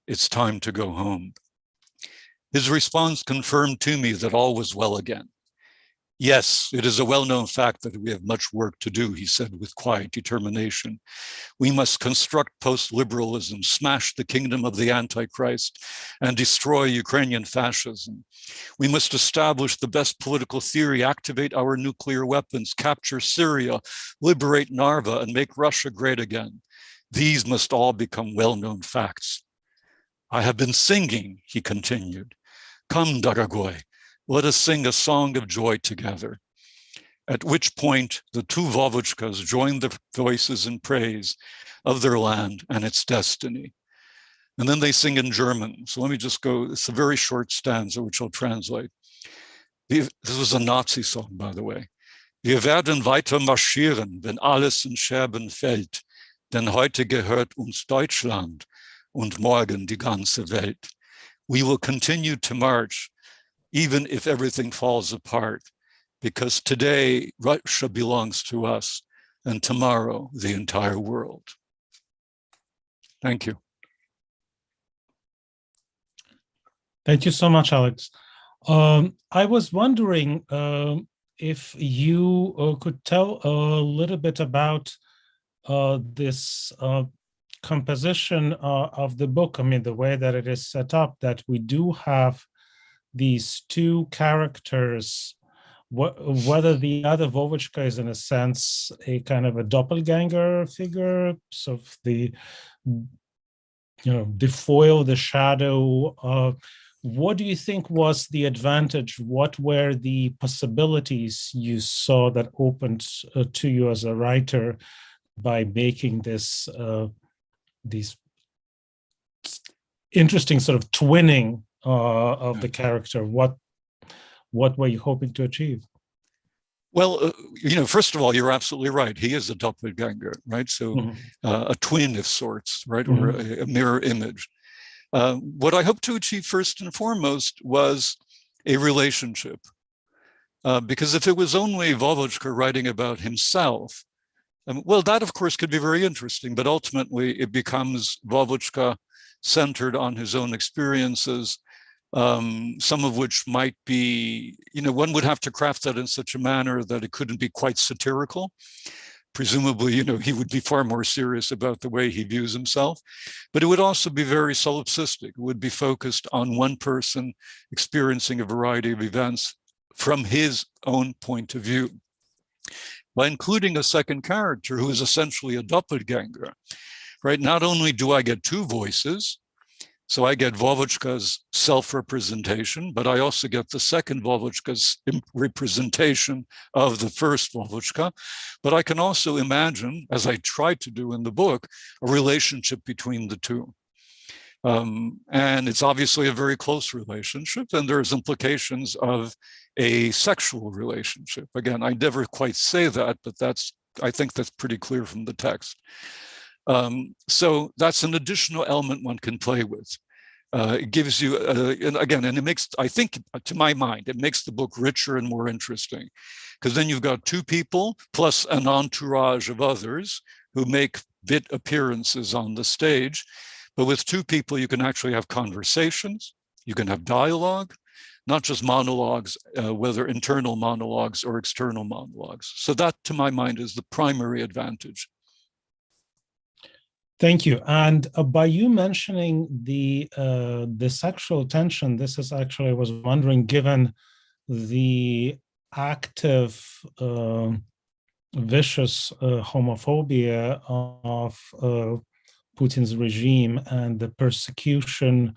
It's time to go home. His response confirmed to me that all was well again. Yes, it is a well-known fact that we have much work to do, he said with quiet determination. We must construct post-liberalism, smash the kingdom of the Antichrist, and destroy Ukrainian fascism. We must establish the best political theory, activate our nuclear weapons, capture Syria, liberate Narva, and make Russia great again. These must all become well-known facts. I have been singing, he continued. Come, daragoy, let us sing a song of joy together. At which point the two Vovochkas joined their voices in praise of their land and its destiny. And then they sing in German. So let me just go, it's a very short stanza, which I'll translate. This was a Nazi song, by the way. Wir werden weiter marschieren, wenn alles in Scherben fällt, denn heute gehört uns Deutschland und morgen die ganze Welt. We will continue to march, even if everything falls apart, because today Russia belongs to us, and tomorrow the entire world. Thank you. Thank you so much, Alex. I was wondering if you could tell a little bit about this composition of the book. I mean, the way that it is set up, that we do have these two characters, whether the other Vovochka is in a sense a kind of a doppelganger figure, so the, the foil, the shadow. What do you think was the advantage? What were the possibilities you saw that opened to you as a writer by making this these interesting sort of twinning of the character? What were you hoping to achieve? Well, first of all, you're absolutely right. He is a doppelganger, right? So a twin of sorts, right? Or a mirror image. What I hoped to achieve first and foremost was a relationship. Because if it was only Vovochka writing about himself, well, that of course could be very interesting, but ultimately it becomes Vovochka centered on his own experiences, some of which might be, one would have to craft that in such a manner that it couldn't be quite satirical. Presumably, he would be far more serious about the way he views himself, but it would also be very solipsistic. It would be focused on one person experiencing a variety of events from his own point of view. By including a second character who is essentially a doppelganger, right? Not only do I get two voices, so I get Vovochka's self-representation, but I also get the second Vovochka's representation of the first Vovochka. But I can also imagine, as I tried to do in the book, a relationship between the two. And it's obviously a very close relationship, and there's implications of a sexual relationship. Again, I never quite say that, but I think that's pretty clear from the text. So that's an additional element one can play with. It gives you, and it makes, I think, to my mind, it makes the book richer and more interesting, because then you've got two people plus an entourage of others who make bit appearances on the stage. But with two people, you can actually have conversations, you can have dialogue, not just monologues, whether internal monologues or external monologues. So that, to my mind, is the primary advantage. Thank you. And by you mentioning the sexual tension, this is actually, I was wondering, given the active, vicious homophobia of Putin's regime and the persecution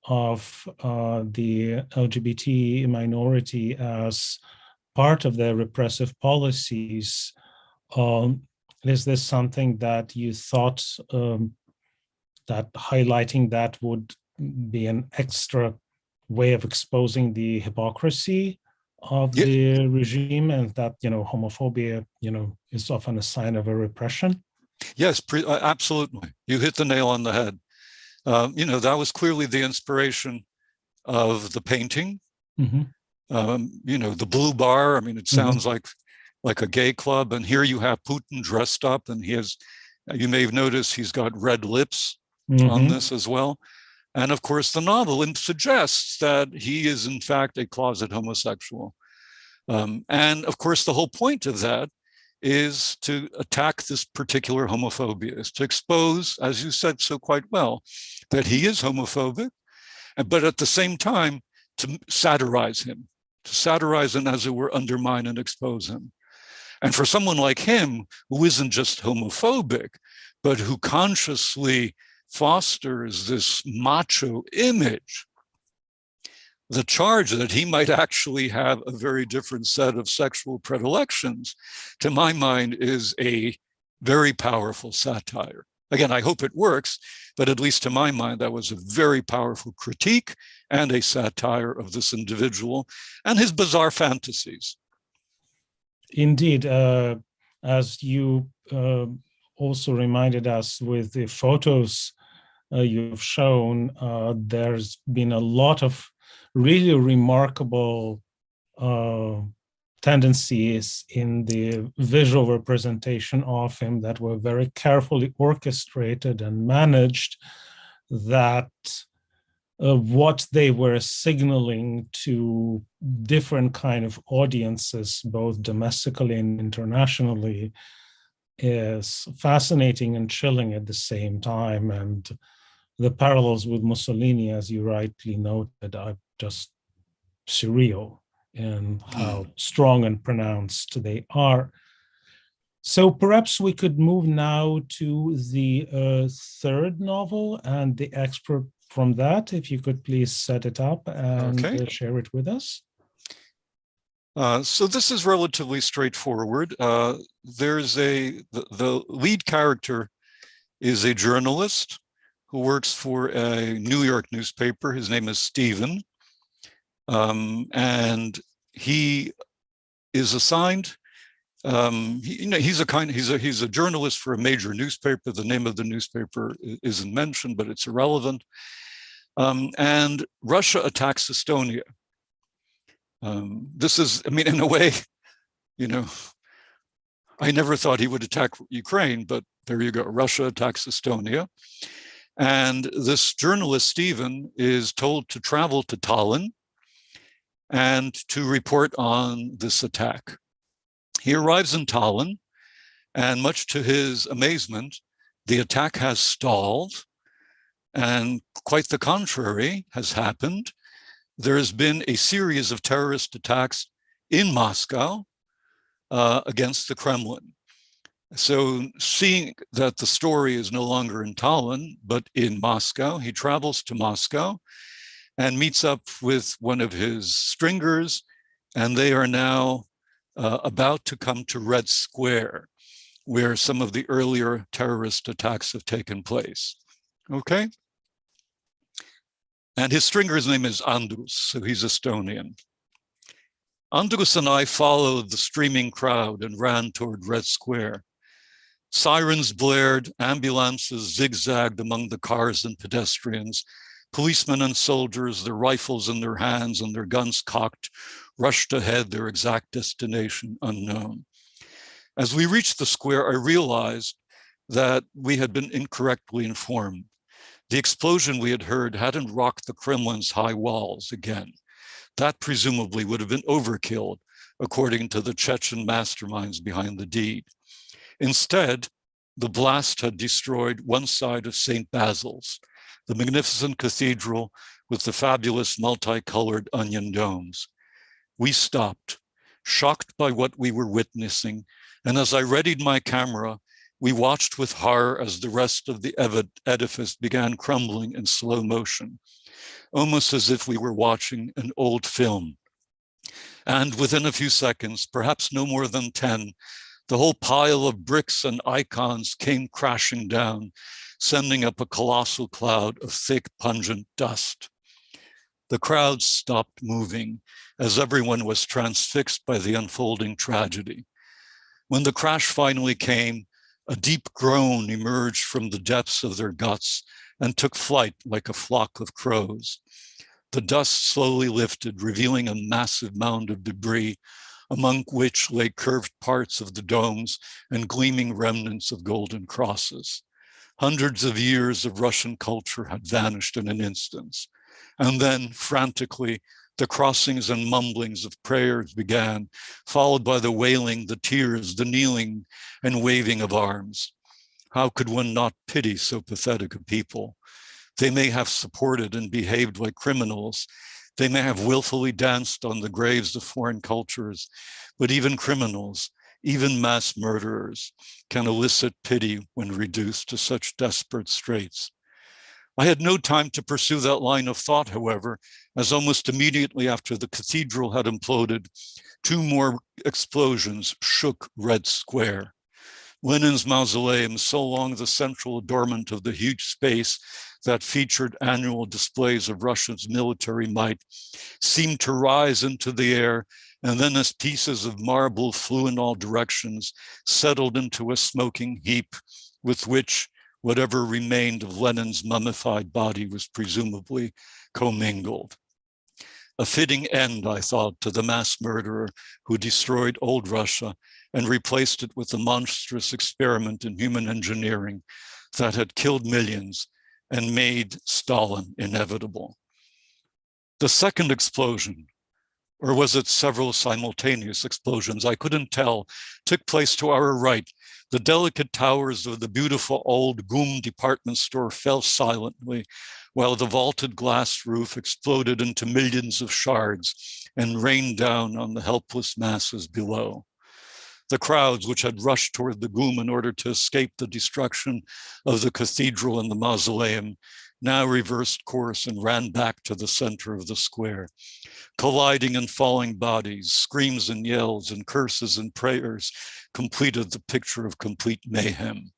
of the LGBT minority as part of their repressive policies. Is this something that you thought that highlighting that would be an extra way of exposing the hypocrisy of Yeah, the regime, and that, homophobia, is often a sign of a repression? yes, absolutely. You hit the nail on the head. That was clearly the inspiration of the painting. Mm-hmm. The blue bar. I mean, it Mm-hmm. sounds like a gay club. And here you have Putin dressed up, and you may have noticed he's got red lips on Mm-hmm. this as well. And of course, the novel suggests that he is in fact a closet homosexual. And of course, the whole point of that is to attack this particular homophobia, is to expose, as you said so quite well, that he is homophobic, but at the same time, to satirize him, as it were, undermine and expose him. And for someone like him, who isn't just homophobic, but who consciously fosters this macho image, the charge that he might actually have a very different set of sexual predilections, to my mind, is a very powerful satire. Again, I hope it works, but at least to my mind, that was a very powerful critique and a satire of this individual and his bizarre fantasies. Indeed, as you also reminded us with the photos you've shown, there's been a lot of really remarkable tendencies in the visual representation of him that were very carefully orchestrated and managed, that what they were signaling to different kind of audiences, both domestically and internationally, is fascinating and chilling at the same time. And the parallels with Mussolini, as you rightly noted, are just surreal in how strong and pronounced they are. So perhaps we could move now to the third novel and the excerpt from that, if you could please set it up and share it with us. So this is relatively straightforward. The lead character is a journalist who works for a New York newspaper. His name is Stephen. And he is assigned, he's a journalist for a major newspaper. The name of the newspaper isn't mentioned, but it's irrelevant. And Russia attacks Estonia. This is, I mean, in a way, I never thought he would attack Ukraine, but there you go. Russia attacks Estonia. And this journalist, Stephen, is told to travel to Tallinn and to report on this attack. He arrives in Tallinn, and much to his amazement, the attack has stalled, and quite the contrary has happened. There has been a series of terrorist attacks in Moscow against the Kremlin. So seeing that the story is no longer in Tallinn, but in Moscow, he travels to Moscow and meets up with one of his stringers, and they are now about to come to Red Square, where some of the earlier terrorist attacks have taken place. Okay? And his stringer's name is Andrus, so he's Estonian. Andrus and I followed the streaming crowd and ran toward Red Square. Sirens blared, ambulances zigzagged among the cars and pedestrians. Policemen and soldiers, their rifles in their hands and their guns cocked, rushed ahead, their exact destination unknown. As we reached the square, I realized that we had been incorrectly informed. The explosion we had heard hadn't rocked the Kremlin's high walls again. That presumably would have been overkill, according to the Chechen masterminds behind the deed. Instead, The blast had destroyed one side of St. Basil's, the magnificent cathedral with the fabulous multicolored onion domes. We stopped, shocked by what we were witnessing, and as I readied my camera, we watched with horror as the rest of the edifice began crumbling in slow motion, almost as if we were watching an old film. And within a few seconds, perhaps no more than 10, the whole pile of bricks and icons came crashing down, sending up a colossal cloud of thick, pungent dust. The crowd stopped moving as everyone was transfixed by the unfolding tragedy. When the crash finally came, a deep groan emerged from the depths of their guts and took flight like a flock of crows. The dust slowly lifted, revealing a massive mound of debris, among which lay curved parts of the domes and gleaming remnants of golden crosses. Hundreds of years of Russian culture had vanished in an instant. And then, frantically, the crossings and mumblings of prayers began, followed by the wailing, the tears, the kneeling, and waving of arms. How could one not pity so pathetic a people? They may have supported and behaved like criminals. They may have willfully danced on the graves of foreign cultures, but even criminals, even mass murderers, can elicit pity when reduced to such desperate straits. I had no time to pursue that line of thought, however, as almost immediately after the cathedral had imploded, 2 more explosions shook Red Square. Lenin's mausoleum, so long the central adornment of the huge space that featured annual displays of Russia's military might, seemed to rise into the air, and then as pieces of marble flew in all directions, settled into a smoking heap with which whatever remained of Lenin's mummified body was presumably commingled. A fitting end, I thought, to the mass murderer who destroyed old Russia and replaced it with a monstrous experiment in human engineering that had killed millions and made Stalin inevitable. The second explosion, or was it several simultaneous explosions? I couldn't tell, took place to our right. The delicate towers of the beautiful old GUM department store fell silently, while the vaulted glass roof exploded into millions of shards and rained down on the helpless masses below. The crowds, which had rushed toward the GUM in order to escape the destruction of the cathedral and the mausoleum, now reversed course and ran back to the center of the square. Colliding and falling bodies, screams and yells and curses and prayers completed the picture of complete mayhem.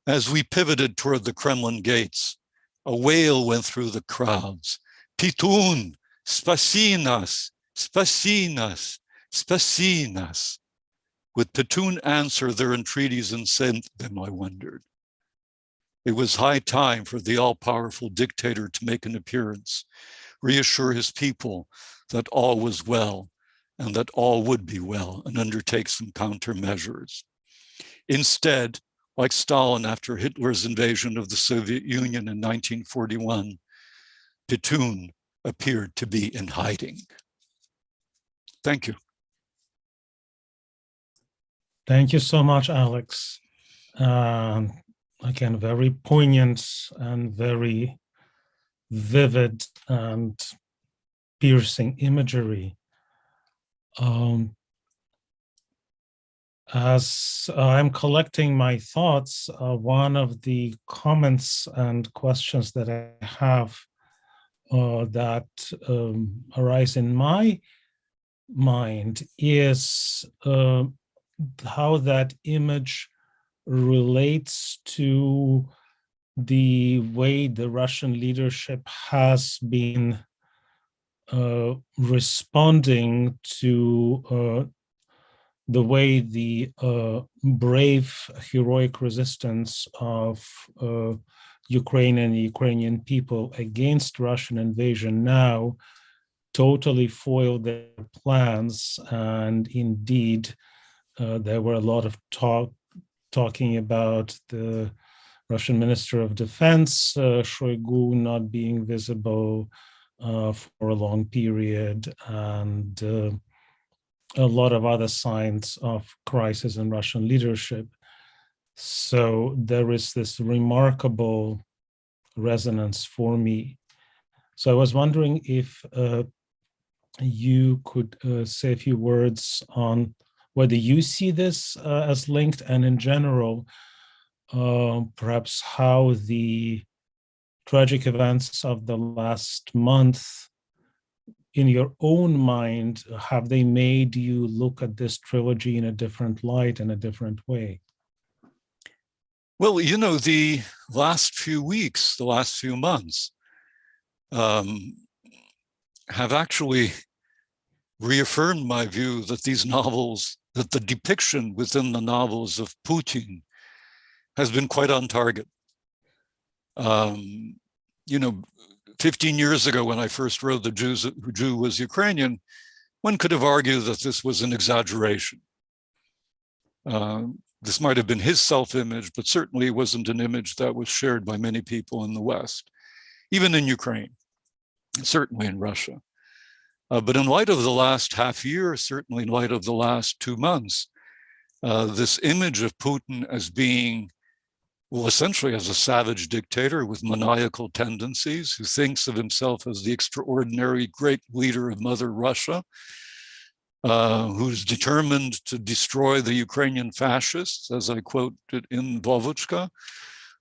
As we pivoted toward the Kremlin gates, a wail went through the crowds. Pitun, spasi nas, spasi nas, spasi nas. Would Pitun answer their entreaties and send them, I wondered. It was high time for the all-powerful dictator to make an appearance, reassure his people that all was well and that all would be well, and undertake some countermeasures. Instead, like Stalin after Hitler's invasion of the Soviet Union in 1941, Pitun appeared to be in hiding. Thank you. Thank you so much, Alex. Again, very poignant and very vivid and piercing imagery. As I'm collecting my thoughts, one of the comments and questions that I have that arise in my mind is how that image relates to the way the Russian leadership has been responding to the way the brave, heroic resistance of Ukraine and the Ukrainian people against Russian invasion now totally foiled their plans. And indeed, there were a lot of talking about the Russian Minister of Defense, Shoigu, not being visible for a long period, and a lot of other signs of crisis in Russian leadership. So there is this remarkable resonance for me. So I was wondering if you could say a few words on whether you see this as linked, and in general, perhaps how the tragic events of the last month, in your own mind, have they made you look at this trilogy in a different light, in a different way? Well, you know, the last few weeks, the last few months have actually reaffirmed my view that these novels, that the depiction within the novels of Putin has been quite on target. You know, 15 years ago, when I first wrote The Jew Who Was Ukrainian, one could have argued that this was an exaggeration. This might have been his self-image, but certainly wasn't an image that was shared by many people in the West, even in Ukraine, certainly in Russia. But in light of the last half year, certainly in light of the last 2 months, this image of Putin as being, well, essentially as a savage dictator with maniacal tendencies, who thinks of himself as the extraordinary great leader of Mother Russia, who's determined to destroy the Ukrainian fascists, as I quoted in Vovochka,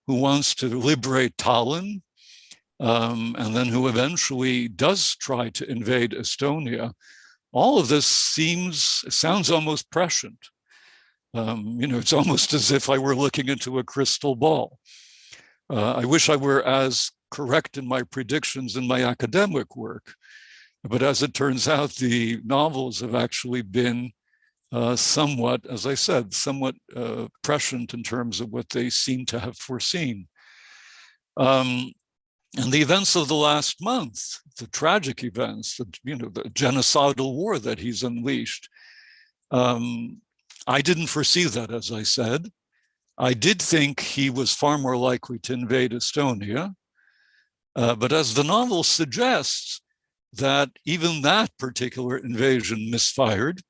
who wants to liberate Tallinn, and then who eventually does try to invade Estonia. All of this sounds almost prescient. You know, it's almost as if I were looking into a crystal ball. I wish I were as correct in my predictions in my academic work. But as it turns out, the novels have actually been somewhat, as I said, somewhat prescient in terms of what they seem to have foreseen. And the events of the last month, the tragic events, the genocidal war that he's unleashed, I didn't foresee that, as I said. I did think he was far more likely to invade Estonia. But as the novel suggests, that even that particular invasion misfired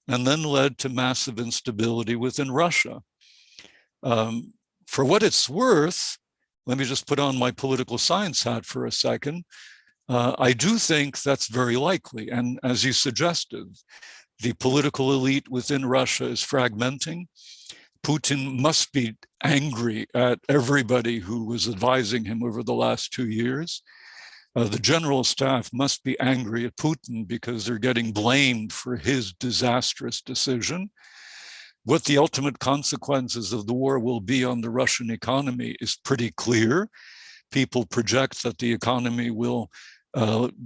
and then led to massive instability within Russia. For what it's worth, let me just put on my political science hat for a second. I do think that's very likely. And as you suggested, the political elite within Russia is fragmenting. Putin must be angry at everybody who was advising him over the last 2 years. The general staff must be angry at Putin because they're getting blamed for his disastrous decision. What the ultimate consequences of the war will be on the Russian economy is pretty clear. People project that the economy will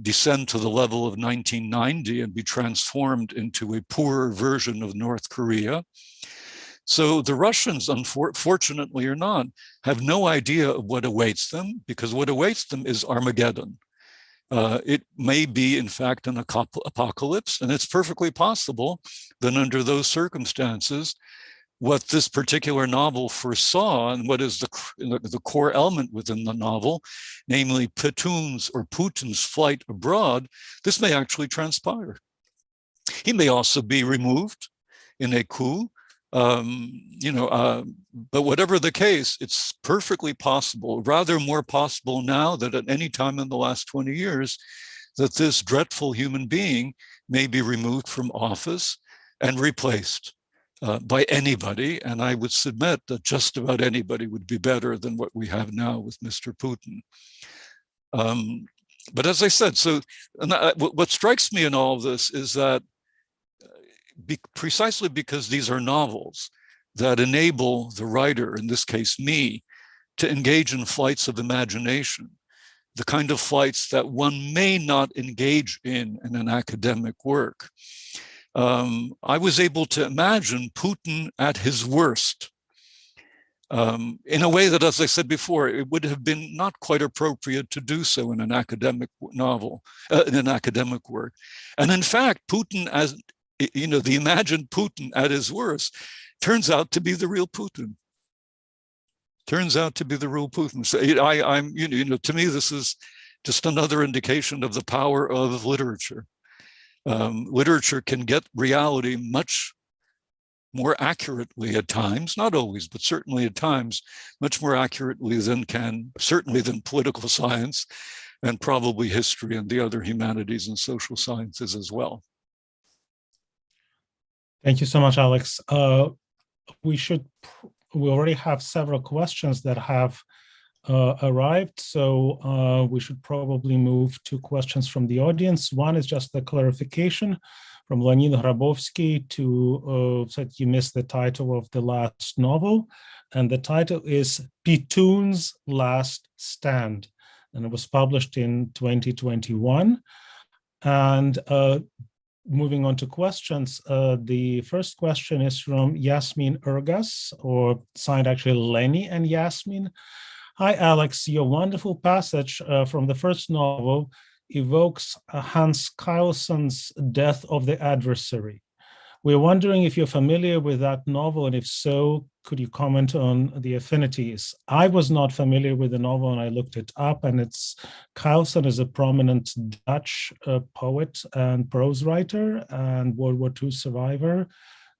descend to the level of 1990 and be transformed into a poorer version of North Korea. So the Russians, unfortunately or not, have no idea of what awaits them, because what awaits them is Armageddon. It may be, in fact, an apocalypse, and it's perfectly possible that under those circumstances, what this particular novel foresaw, and what is the core element within the novel, namely Pitun's or Putin's flight abroad, this may actually transpire. He may also be removed in a coup. But whatever the case, it's perfectly possible, rather more possible now than at any time in the last 20 years, that this dreadful human being may be removed from office and replaced by anybody. And I would submit that just about anybody would be better than what we have now with Mr. Putin. But as I said, what strikes me in all of this is that precisely because these are novels that enable the writer, in this case me, to engage in flights of imagination, the kind of flights that one may not engage in an academic work. I was able to imagine Putin at his worst in a way that, as I said before, it would have been not quite appropriate to do so in an academic novel, in an academic work. And in fact, Putin, as the imagined Putin at his worst, turns out to be the real Putin. Turns out to be the real Putin. So to me, this is just another indication of the power of literature. Literature can get reality much more accurately at times, not always, but certainly at times, much more accurately than certainly than political science and probably history and the other humanities and social sciences as well. Thank you so much, Alex. We already have several questions that have arrived, so we should probably move to questions from the audience. One is just a clarification from Leonid Grabovsky to said you missed the title of the last novel, and the title is Pitun's Last Stand, and it was published in 2021. And moving on to questions, the first question is from Yasmin Ergas, or signed actually Lenny and Yasmin. Hi, Alex. Your wonderful passage from the first novel evokes Hans Keilsson's Death of the Adversary. We're wondering if you're familiar with that novel, and if so, could you comment on the affinities? I was not familiar with the novel, and I looked it up, and Keilsson is a prominent Dutch poet and prose writer and World War II survivor,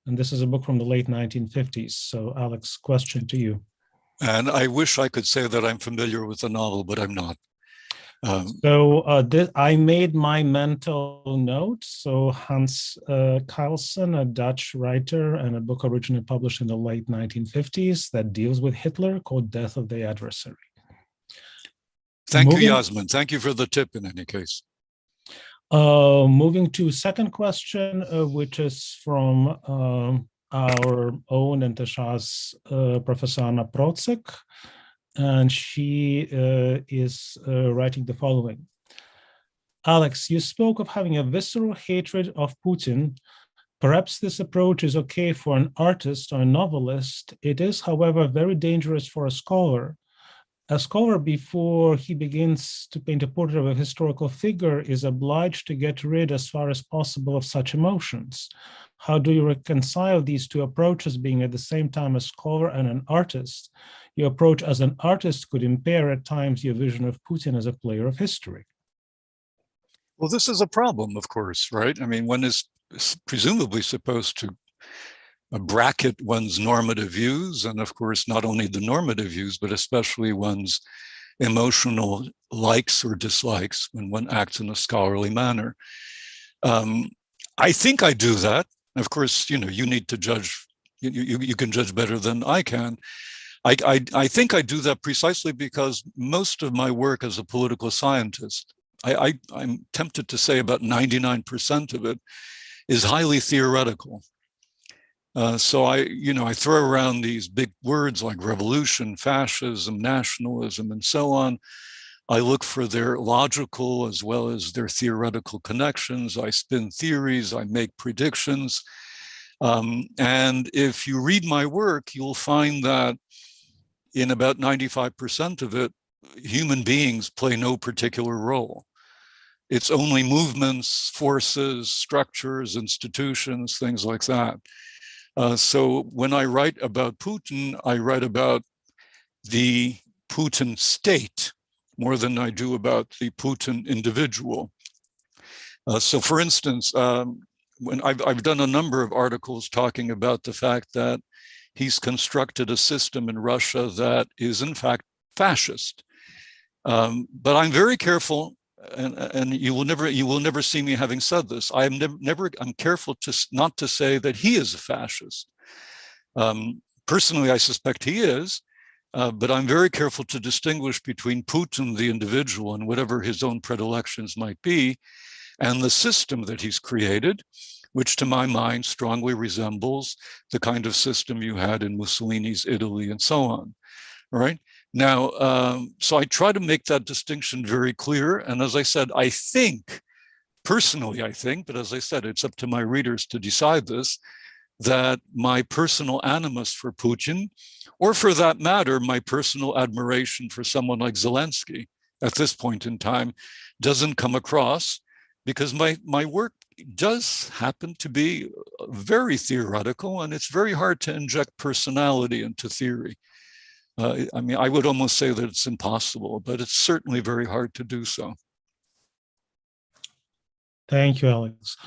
and this is a book from the late 1950s. So, Alex, question to you. And I wish I could say that I'm familiar with the novel, but I'm not. I made my mental note. So Hans Keilsson, a Dutch writer, and a book originally published in the late 1950s that deals with Hitler called Death of the Adversary. Thank you, Yasmin. Thank you for the tip in any case. Moving to second question, which is from our own and Tasha's Professor Anna Procek. And she is writing the following. Alex, you spoke of having a visceral hatred of Putin. Perhaps this approach is okay for an artist or a novelist. It is, however, very dangerous for a scholar. A scholar, before he begins to paint a portrait of a historical figure, is obliged to get rid as far as possible of such emotions. How do you reconcile these two approaches, being at the same time a scholar and an artist? Your approach as an artist could impair at times your vision of Putin as a player of history. Well, this is a problem, of course, right? I mean, one is presumably supposed to bracket one's normative views, and of course, not only the normative views, but especially one's emotional likes or dislikes when one acts in a scholarly manner. I think I do that. Of course, you need to judge. You can judge better than I can. I think I do that precisely because most of my work as a political scientist, I'm tempted to say about 99% of it, is highly theoretical. So I throw around these big words like revolution, fascism, nationalism, and so on. I look for their logical as well as their theoretical connections. I spin theories, I make predictions. And if you read my work, you'll find that in about 95% of it, human beings play no particular role. It's only movements, forces, structures, institutions, things like that. So when I write about Putin, I write about the Putin state more than I do about the Putin individual. So for instance, when I've done a number of articles talking about the fact that he's constructed a system in Russia that is in fact fascist. But I'm very careful, and you will never see me having said this. I'm careful not to say that he is a fascist. Personally, I suspect he is, but I'm very careful to distinguish between Putin, the individual, and whatever his own predilections might be, and the system that he's created, which to my mind strongly resembles the kind of system you had in Mussolini's Italy and so on. All right. Now, so I try to make that distinction very clear. And as I said, personally I think, but as I said, it's up to my readers to decide this, that my personal animus for Putin, or for that matter, my personal admiration for someone like Zelensky at this point in time, doesn't come across, because my work does happen to be very theoretical, and it's very hard to inject personality into theory. I mean, I would almost say that it's impossible, but it's certainly very hard to do so. Thank you, Alex.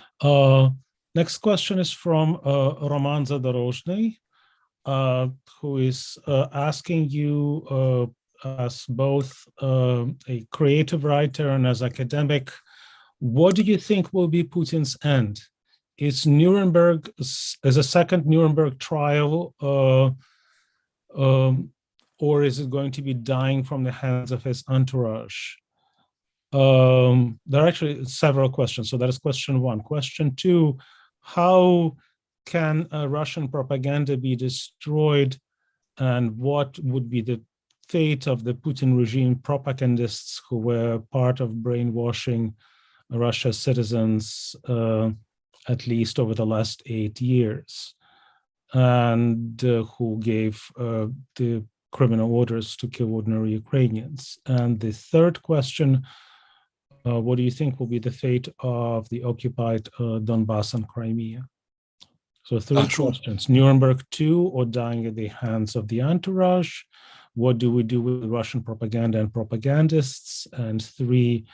Next question is from Roman Zadorozhny, who is asking you, as both a creative writer and as academic, what do you think will be Putin's end? Is a second Nuremberg trial, or is it going to be dying from the hands of his entourage? There are actually several questions. So that is question one. Question two, how can Russian propaganda be destroyed, and what would be the fate of the Putin regime propagandists who were part of brainwashing Russia's citizens, at least over the last 8 years, and who gave the criminal orders to kill ordinary Ukrainians? And the third question, what do you think will be the fate of the occupied Donbass and Crimea? So three questions: Nuremberg 2 or dying at the hands of the entourage? What do we do with Russian propaganda and propagandists? And three,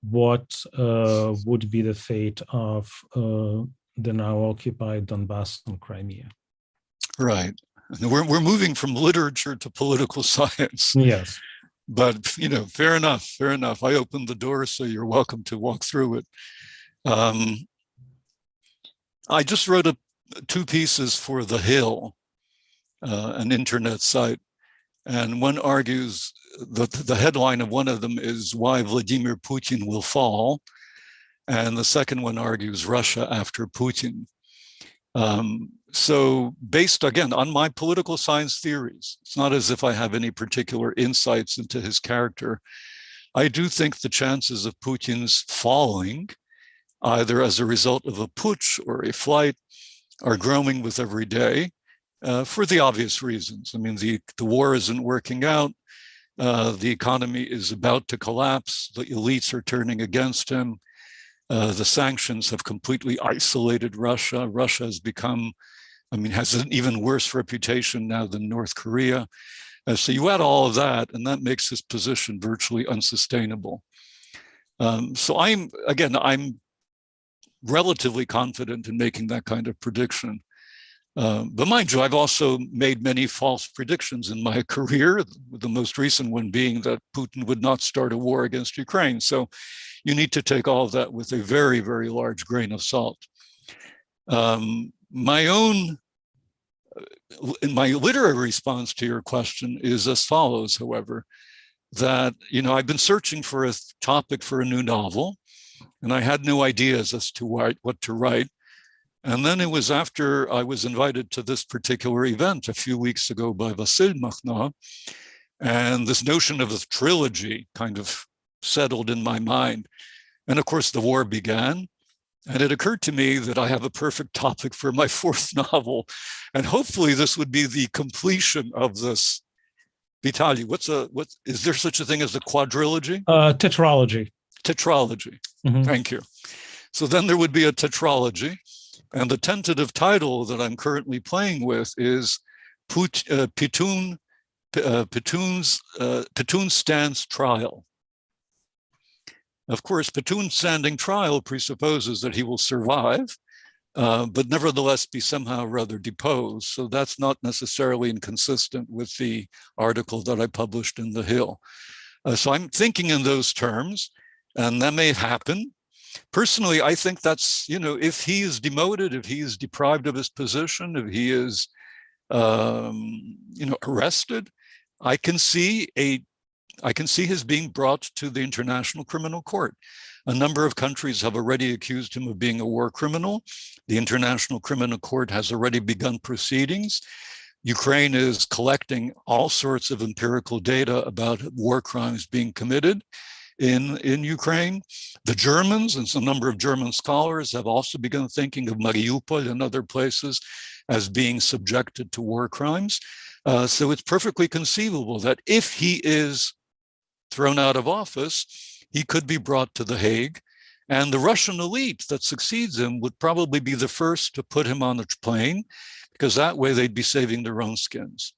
what would be the fate of the now occupied Donbass and Crimea? Right. We're moving from literature to political science. Yes. But, fair enough, fair enough. I opened the door, so you're welcome to walk through it. I just wrote two pieces for The Hill, an internet site. And one argues that the headline of one of them is Why Vladimir Putin Will Fall. And the second one argues Russia after Putin. So based, again, on my political science theories, it's not as if I have any particular insights into his character. I do think the chances of Putin's falling, either as a result of a putsch or a flight, are growing with every day for the obvious reasons. I mean, the war isn't working out. The economy is about to collapse. The elites are turning against him. The sanctions have completely isolated Russia. Russia has become, has an even worse reputation now than North Korea. So you add all of that, and that makes his position virtually unsustainable. So I'm relatively confident in making that kind of prediction. But mind you, I've also made many false predictions in my career, the most recent one being that Putin would not start a war against Ukraine. So you need to take all of that with a very, very large grain of salt. My literary response to your question is as follows, however, that, I've been searching for a topic for a new novel, and I had no ideas as to what to write. And then it was after I was invited to this particular event a few weeks ago by Vasyl Makhno, and this notion of a trilogy kind of settled in my mind. And of course, the war began. And it occurred to me that I have a perfect topic for my fourth novel. And hopefully this would be the completion of this. Vitaly, is there such a thing as a quadrilogy? Tetralogy. Tetralogy. Mm-hmm. Thank you. So then there would be a tetralogy. And the tentative title that I'm currently playing with is Pitun Stands Trial. Of course, Pitun standing trial presupposes that he will survive, but nevertheless be somehow rather deposed. So that's not necessarily inconsistent with the article that I published in The Hill. So I'm thinking in those terms, and that may happen. Personally, I think that's, if he is demoted, if he is deprived of his position, if he is, arrested, I can see his being brought to the International Criminal Court. A number of countries have already accused him of being a war criminal. The International Criminal Court has already begun proceedings. Ukraine is collecting all sorts of empirical data about war crimes being committed in Ukraine. The Germans and some number of German scholars have also begun thinking of Mariupol and other places as being subjected to war crimes. So it's perfectly conceivable that if he is thrown out of office, he could be brought to The Hague, and the Russian elite that succeeds him would probably be the first to put him on a plane, because that way they'd be saving their own skins.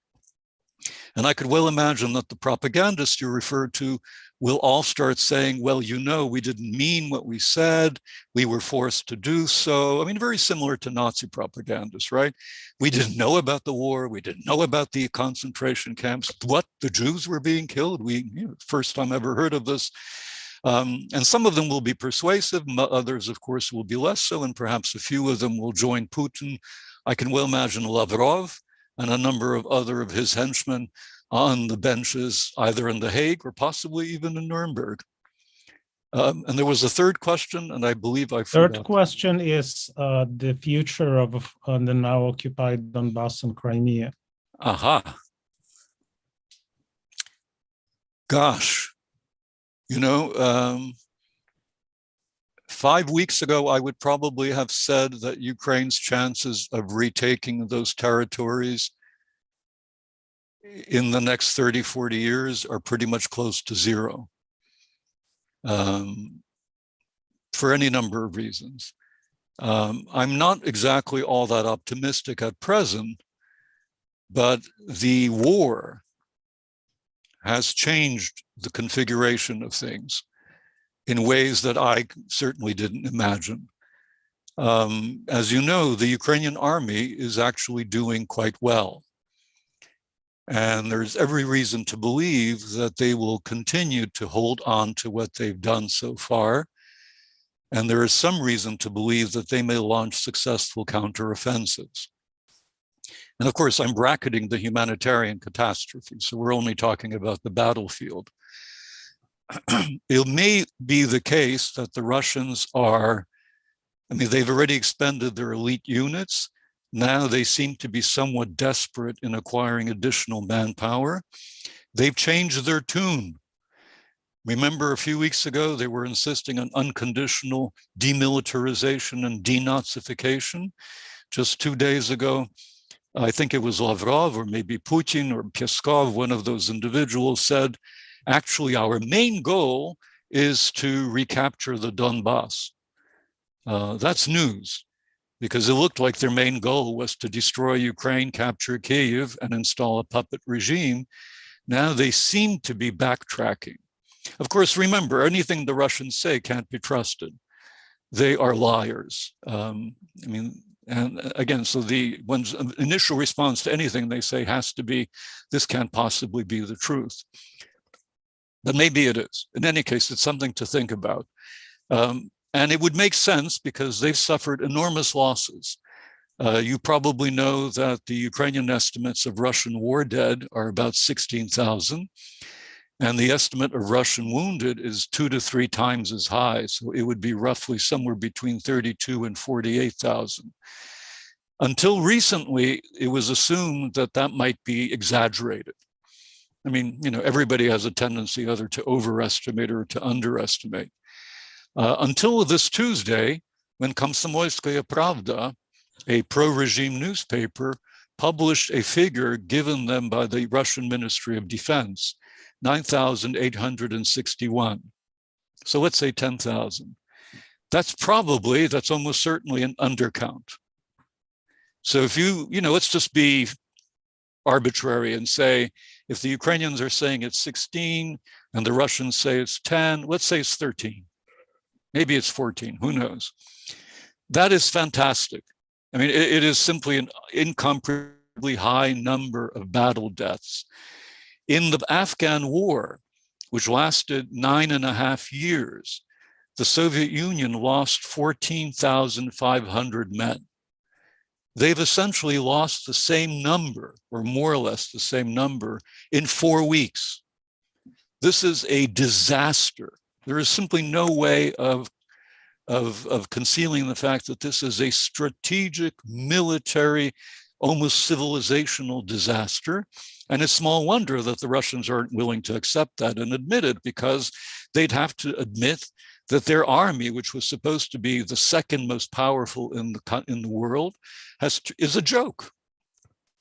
And I could well imagine that the propagandists you referred to will all start saying, well, you know, we didn't mean what we said. We were forced to do so. I mean, very similar to Nazi propagandists, right? We didn't know about the war. We didn't know about the concentration camps. What? The Jews were being killed? First time ever heard of this. And some of them will be persuasive. Others, of course, will be less so. And perhaps a few of them will join Putin. I can well imagine Lavrov and a number of other of his henchmen on the benches, either in The Hague or possibly even in Nuremberg. And there was a third question, and I believe I forgot. Third question is the future of the now occupied Donbass and Crimea. Aha. Gosh, 5 weeks ago, I would probably have said that Ukraine's chances of retaking those territories in the next 30, 40 years are pretty much close to zero, for any number of reasons. I'm not exactly all that optimistic at present, but the war has changed the configuration of things in ways that I certainly didn't imagine. As you know, the Ukrainian army is actually doing quite well. And there's every reason to believe that they will continue to hold on to what they've done so far. And there is some reason to believe that they may launch successful counteroffensives. And of course, I'm bracketing the humanitarian catastrophe, so we're only talking about the battlefield. It may be the case that the Russians they've already expended their elite units. Now they seem to be somewhat desperate in acquiring additional manpower. They've changed their tune. Remember a few weeks ago, they were insisting on unconditional demilitarization and denazification. Just 2 days ago, I think it was Lavrov or maybe Putin or Peskov, one of those individuals, said, actually, our main goal is to recapture the Donbass. That's news, because it looked like their main goal was to destroy Ukraine, capture Kyiv, and install a puppet regime. Now they seem to be backtracking. Of course, remember, anything the Russians say can't be trusted. They are liars. And again, so one's initial response to anything they say has to be, this can't possibly be the truth. But maybe it is. In any case, it's something to think about. And it would make sense because they've suffered enormous losses. You probably know that the Ukrainian estimates of Russian war dead are about 16,000. And the estimate of Russian wounded is 2 to 3 times as high. So it would be roughly somewhere between 32 and 48,000. Until recently, it was assumed that that might be exaggerated. I mean, everybody has a tendency either to overestimate or to underestimate. Until this Tuesday, when Komsomolskaya Pravda, a pro-regime newspaper, published a figure given them by the Russian Ministry of Defense, 9,861. So let's say 10,000. That's almost certainly an undercount. So if let's just be arbitrary and say, if the Ukrainians are saying it's 16 and the Russians say it's 10, let's say it's 13. Maybe it's 14, who knows? That is fantastic. I mean, it is simply an incomparably high number of battle deaths. In the Afghan war, which lasted 9.5 years, the Soviet Union lost 14,500 men. They've essentially lost the same number, or more or less the same number, in 4 weeks. This is a disaster. There is simply no way of concealing the fact that this is a strategic, military, almost civilizational disaster. And it's small wonder that the Russians aren't willing to accept that and admit it, because they'd have to admit that their army, which was supposed to be the second most powerful in the world, is a joke.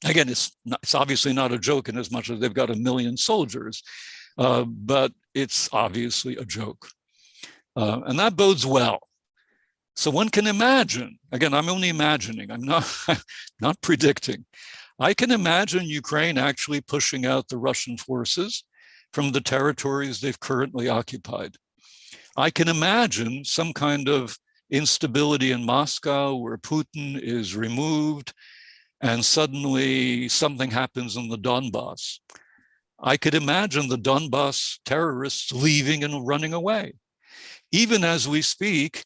Again, it's obviously not a joke in as much as they've got 1 million soldiers, but it's obviously a joke. And that bodes well. So one can imagine, again, I'm only imagining, I'm not predicting. I can imagine Ukraine actually pushing out the Russian forces from the territories they've currently occupied. I can imagine some kind of instability in Moscow where Putin is removed and suddenly something happens in the Donbass. I could imagine the Donbass terrorists leaving and running away. Even as we speak,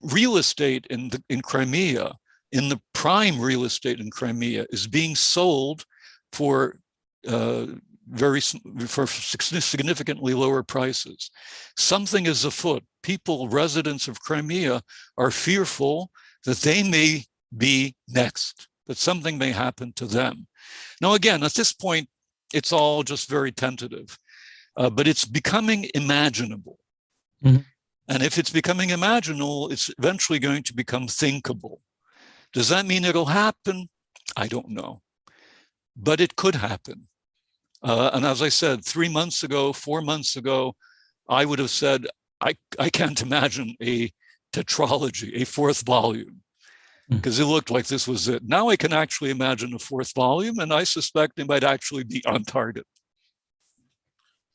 real estate in Crimea, in the prime real estate in Crimea, is being sold for significantly lower prices. Something is afoot. People, residents of Crimea, are fearful that they may be next, that something may happen to them. Now, again, at this point, it's all just very tentative, but it's becoming imaginable. Mm-hmm. And if it's becoming imaginable, it's eventually going to become thinkable. Does that mean it'll happen? I don't know, but it could happen. And as I said, 3 months ago, 4 months ago, I would have said, I can't imagine a tetralogy, a fourth volume, because it looked like this was it. Now I can actually imagine a fourth volume, and I suspect it might actually be on target.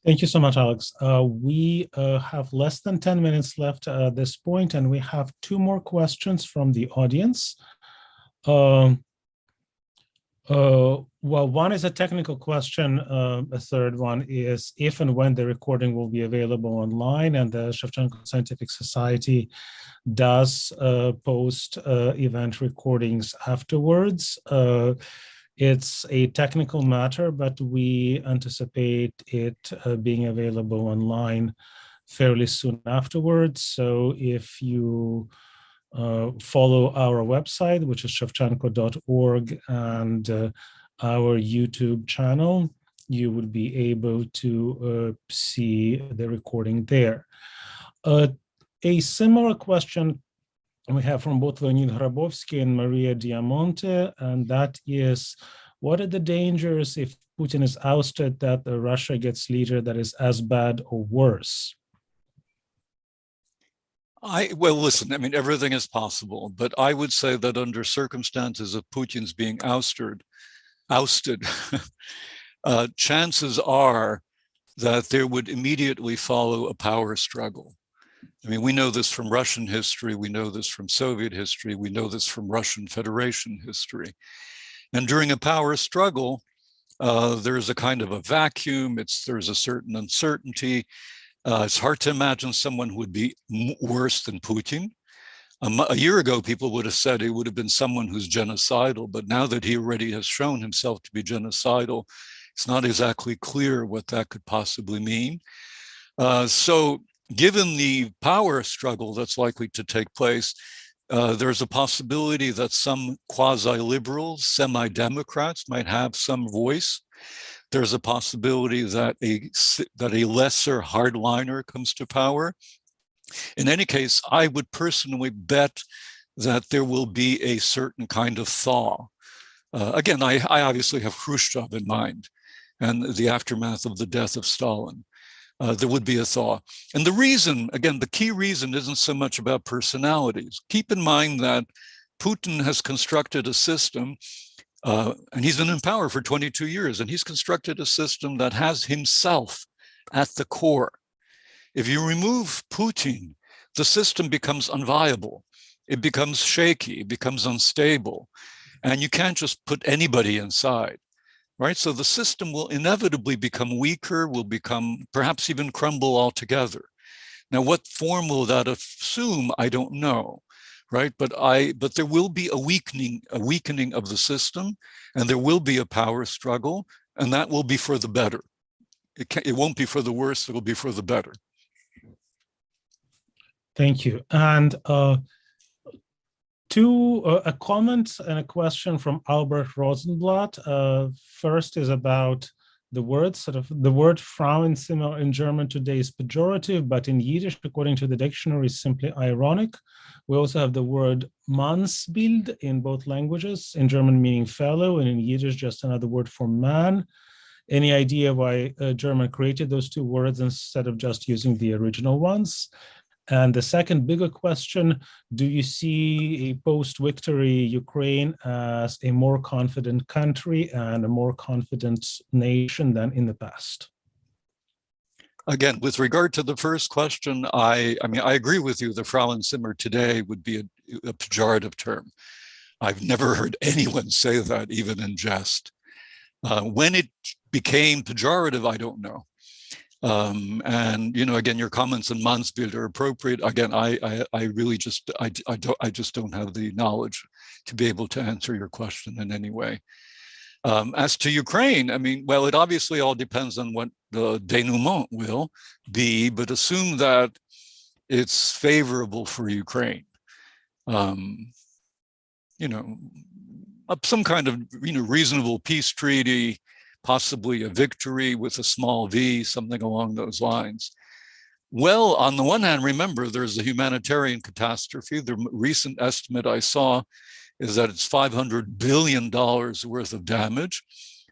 Thank you so much, Alex. We have less than 10 minutes left at this point, and we have 2 more questions from the audience. Well, one is a technical question. A third one is if and when the recording will be available online, and the Shevchenko Scientific Society does post event recordings afterwards. It's a technical matter, but we anticipate it being available online fairly soon afterwards. So if you follow our website, which is shevchenko.org, and our YouTube channel, you will be able to see the recording there. A similar question we have from both Leonid Hrabovsky and Maria Diamonte, and that is, what are the dangers if Putin is ousted that Russia gets leader that is as bad or worse? Well, listen, I mean, everything is possible, but I would say that under circumstances of Putin's being ousted, chances are that there would immediately follow a power struggle. I mean, we know this from Russian history, we know this from Soviet history, we know this from Russian Federation history. And during a power struggle, there's a kind of a vacuum, there's a certain uncertainty. It's hard to imagine someone who would be worse than Putin. A year ago, people would have said he would have been someone who's genocidal, but now that he already has shown himself to be genocidal, it's not exactly clear what that could possibly mean. So given the power struggle that's likely to take place, there's a possibility that some quasi-liberals, semi-democrats might have some voice. There's a possibility that a lesser hardliner comes to power. In any case, I would personally bet that there will be a certain kind of thaw. Again, I obviously have Khrushchev in mind and the aftermath of the death of Stalin. There would be a thaw. And the reason, again, the key reason isn't so much about personalities. Keep in mind that Putin has constructed a system, and he's been in power for 22 years, and he's constructed a system that has himself at the core. If you remove Putin, the system becomes unviable. It becomes shaky, it becomes unstable, and you can't just put anybody inside. Right? So the system will inevitably become weaker, will become perhaps even crumble altogether. Now, what form will that assume? I don't know, right? But there will be a weakening of the system, and there will be a power struggle, and that will be for the better. It won't be for the worse, it will be for the better. Thank you. And a comment and a question from Albert Rosenblatt. First is about the word, the word Frauenzimmer in German today is pejorative, but in Yiddish, according to the dictionary, is simply ironic. We also have the word Mannsbild in both languages, in German meaning fellow, and in Yiddish just another word for man. Any idea why German created those two words instead of just using the original ones? And the second bigger question, do you see a post-victory Ukraine as a more confident country and a more confident nation than in the past? Again, with regard to the first question, I mean, I agree with you. The Frauenzimmer today would be a pejorative term. I've never heard anyone say that, even in jest. When it became pejorative, I don't know. And again, your comments on Mansfield are appropriate. Again, I really just I just don't have the knowledge to be able to answer your question in any way. As to Ukraine, I mean, well, it obviously all depends on what the denouement will be, but assume that it's favorable for Ukraine. Some kind of reasonable peace treaty, possibly a victory with a small v, something along those lines. Well, on the one hand, remember, there's a humanitarian catastrophe. The recent estimate I saw is that it's $500 billion worth of damage.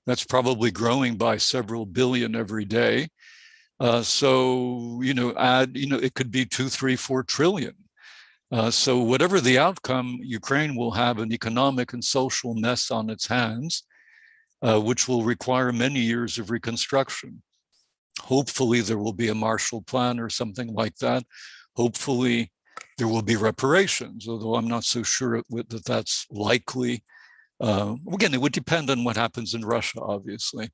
That's probably growing by several billion every day. It could be 2, 3, 4 trillion. So whatever the outcome, Ukraine will have an economic and social mess on its hands, which will require many years of reconstruction. Hopefully there will be a Marshall Plan or something like that. Hopefully there will be reparations, although I'm not so sure that that's likely. Again, it would depend on what happens in Russia, obviously.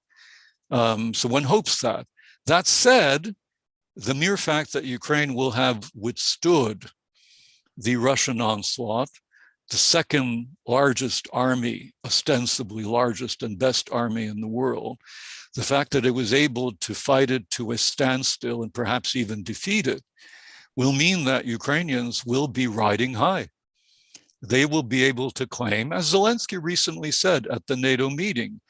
So one hopes that. That said, the mere fact that Ukraine will have withstood the Russian onslaught, the second largest army, ostensibly largest and best army in the world, the fact that it was able to fight it to a standstill and perhaps even defeat it, will mean that Ukrainians will be riding high. They will be able to claim, as Zelensky recently said at the NATO meeting,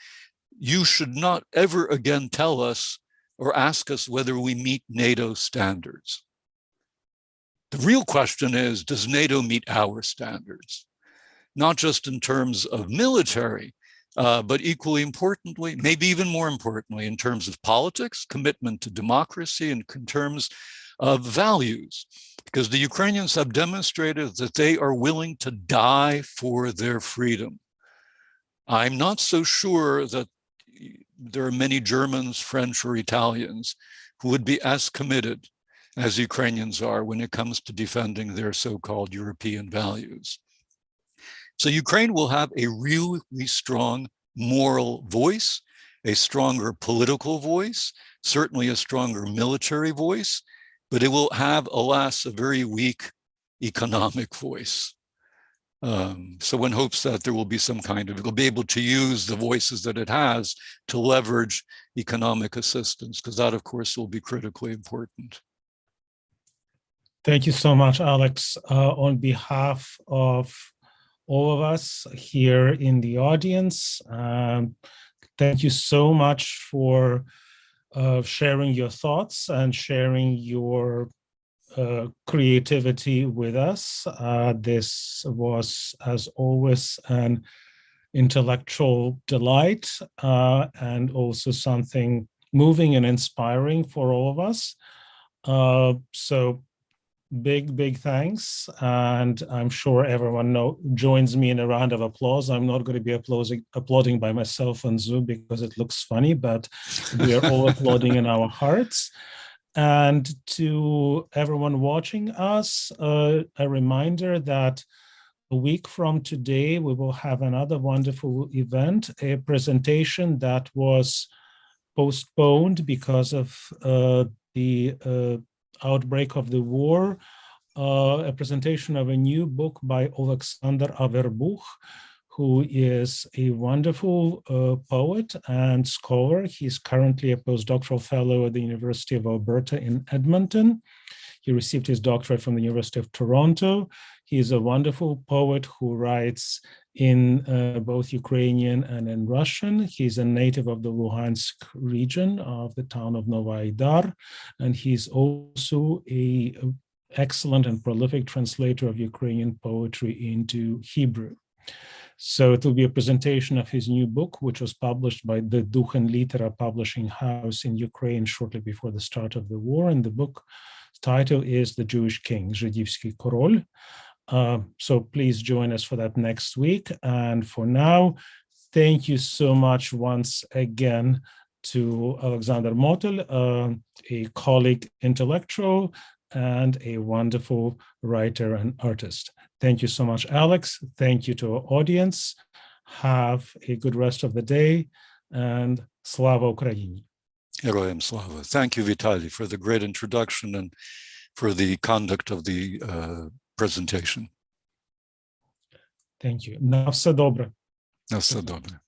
you should not ever again tell us or ask us whether we meet NATO standards. The real question is, does NATO meet our standards? Not just in terms of military, but equally importantly, maybe even more importantly, in terms of politics, commitment to democracy, and in terms of values, because the Ukrainians have demonstrated that they are willing to die for their freedom. I'm not so sure that there are many Germans, French, or Italians who would be as committed as Ukrainians are when it comes to defending their so-called European values. So Ukraine will have a really strong moral voice, a stronger political voice, certainly a stronger military voice, but it will have, alas, a very weak economic voice. So one hopes that there will be some kind of, it will be able to use the voices that it has to leverage economic assistance, because that, of course, will be critically important. Thank you so much, Alex. On behalf of all of us here in the audience, thank you so much for sharing your thoughts and sharing your creativity with us. This was, as always, an intellectual delight and also something moving and inspiring for all of us. So big thanks, and I'm sure everyone joins me in a round of applause. I'm not going to be applauding by myself on Zoom because it looks funny, but we are all applauding in our hearts. And to everyone watching us, a reminder that a week from today, we will have another wonderful event, a presentation that was postponed because of the outbreak of the war, a presentation of a new book by Alexander Motyl, who is a wonderful poet and scholar. He's currently a postdoctoral fellow at the University of Alberta in Edmonton. He received his doctorate from the University of Toronto. He is a wonderful poet who writes in both Ukrainian and in Russian. He's a native of the Luhansk region of the town of Novy Dar, and he's also an excellent and prolific translator of Ukrainian poetry into Hebrew. So it will be a presentation of his new book, which was published by the Duch and Litera publishing house in Ukraine shortly before the start of the war. And the book title is The Jewish King, Żydівський король. So please join us for that next week. And for now, thank you so much once again to Alexander Motyl, a colleague intellectual and a wonderful writer and artist. Thank you so much, Alex. Thank you to our audience. Have a good rest of the day, and Slava Ukraini. Heroyam Slava. Thank you, Vitaly, for the great introduction and for the conduct of the presentation. Thank you. На все добре. На все добре.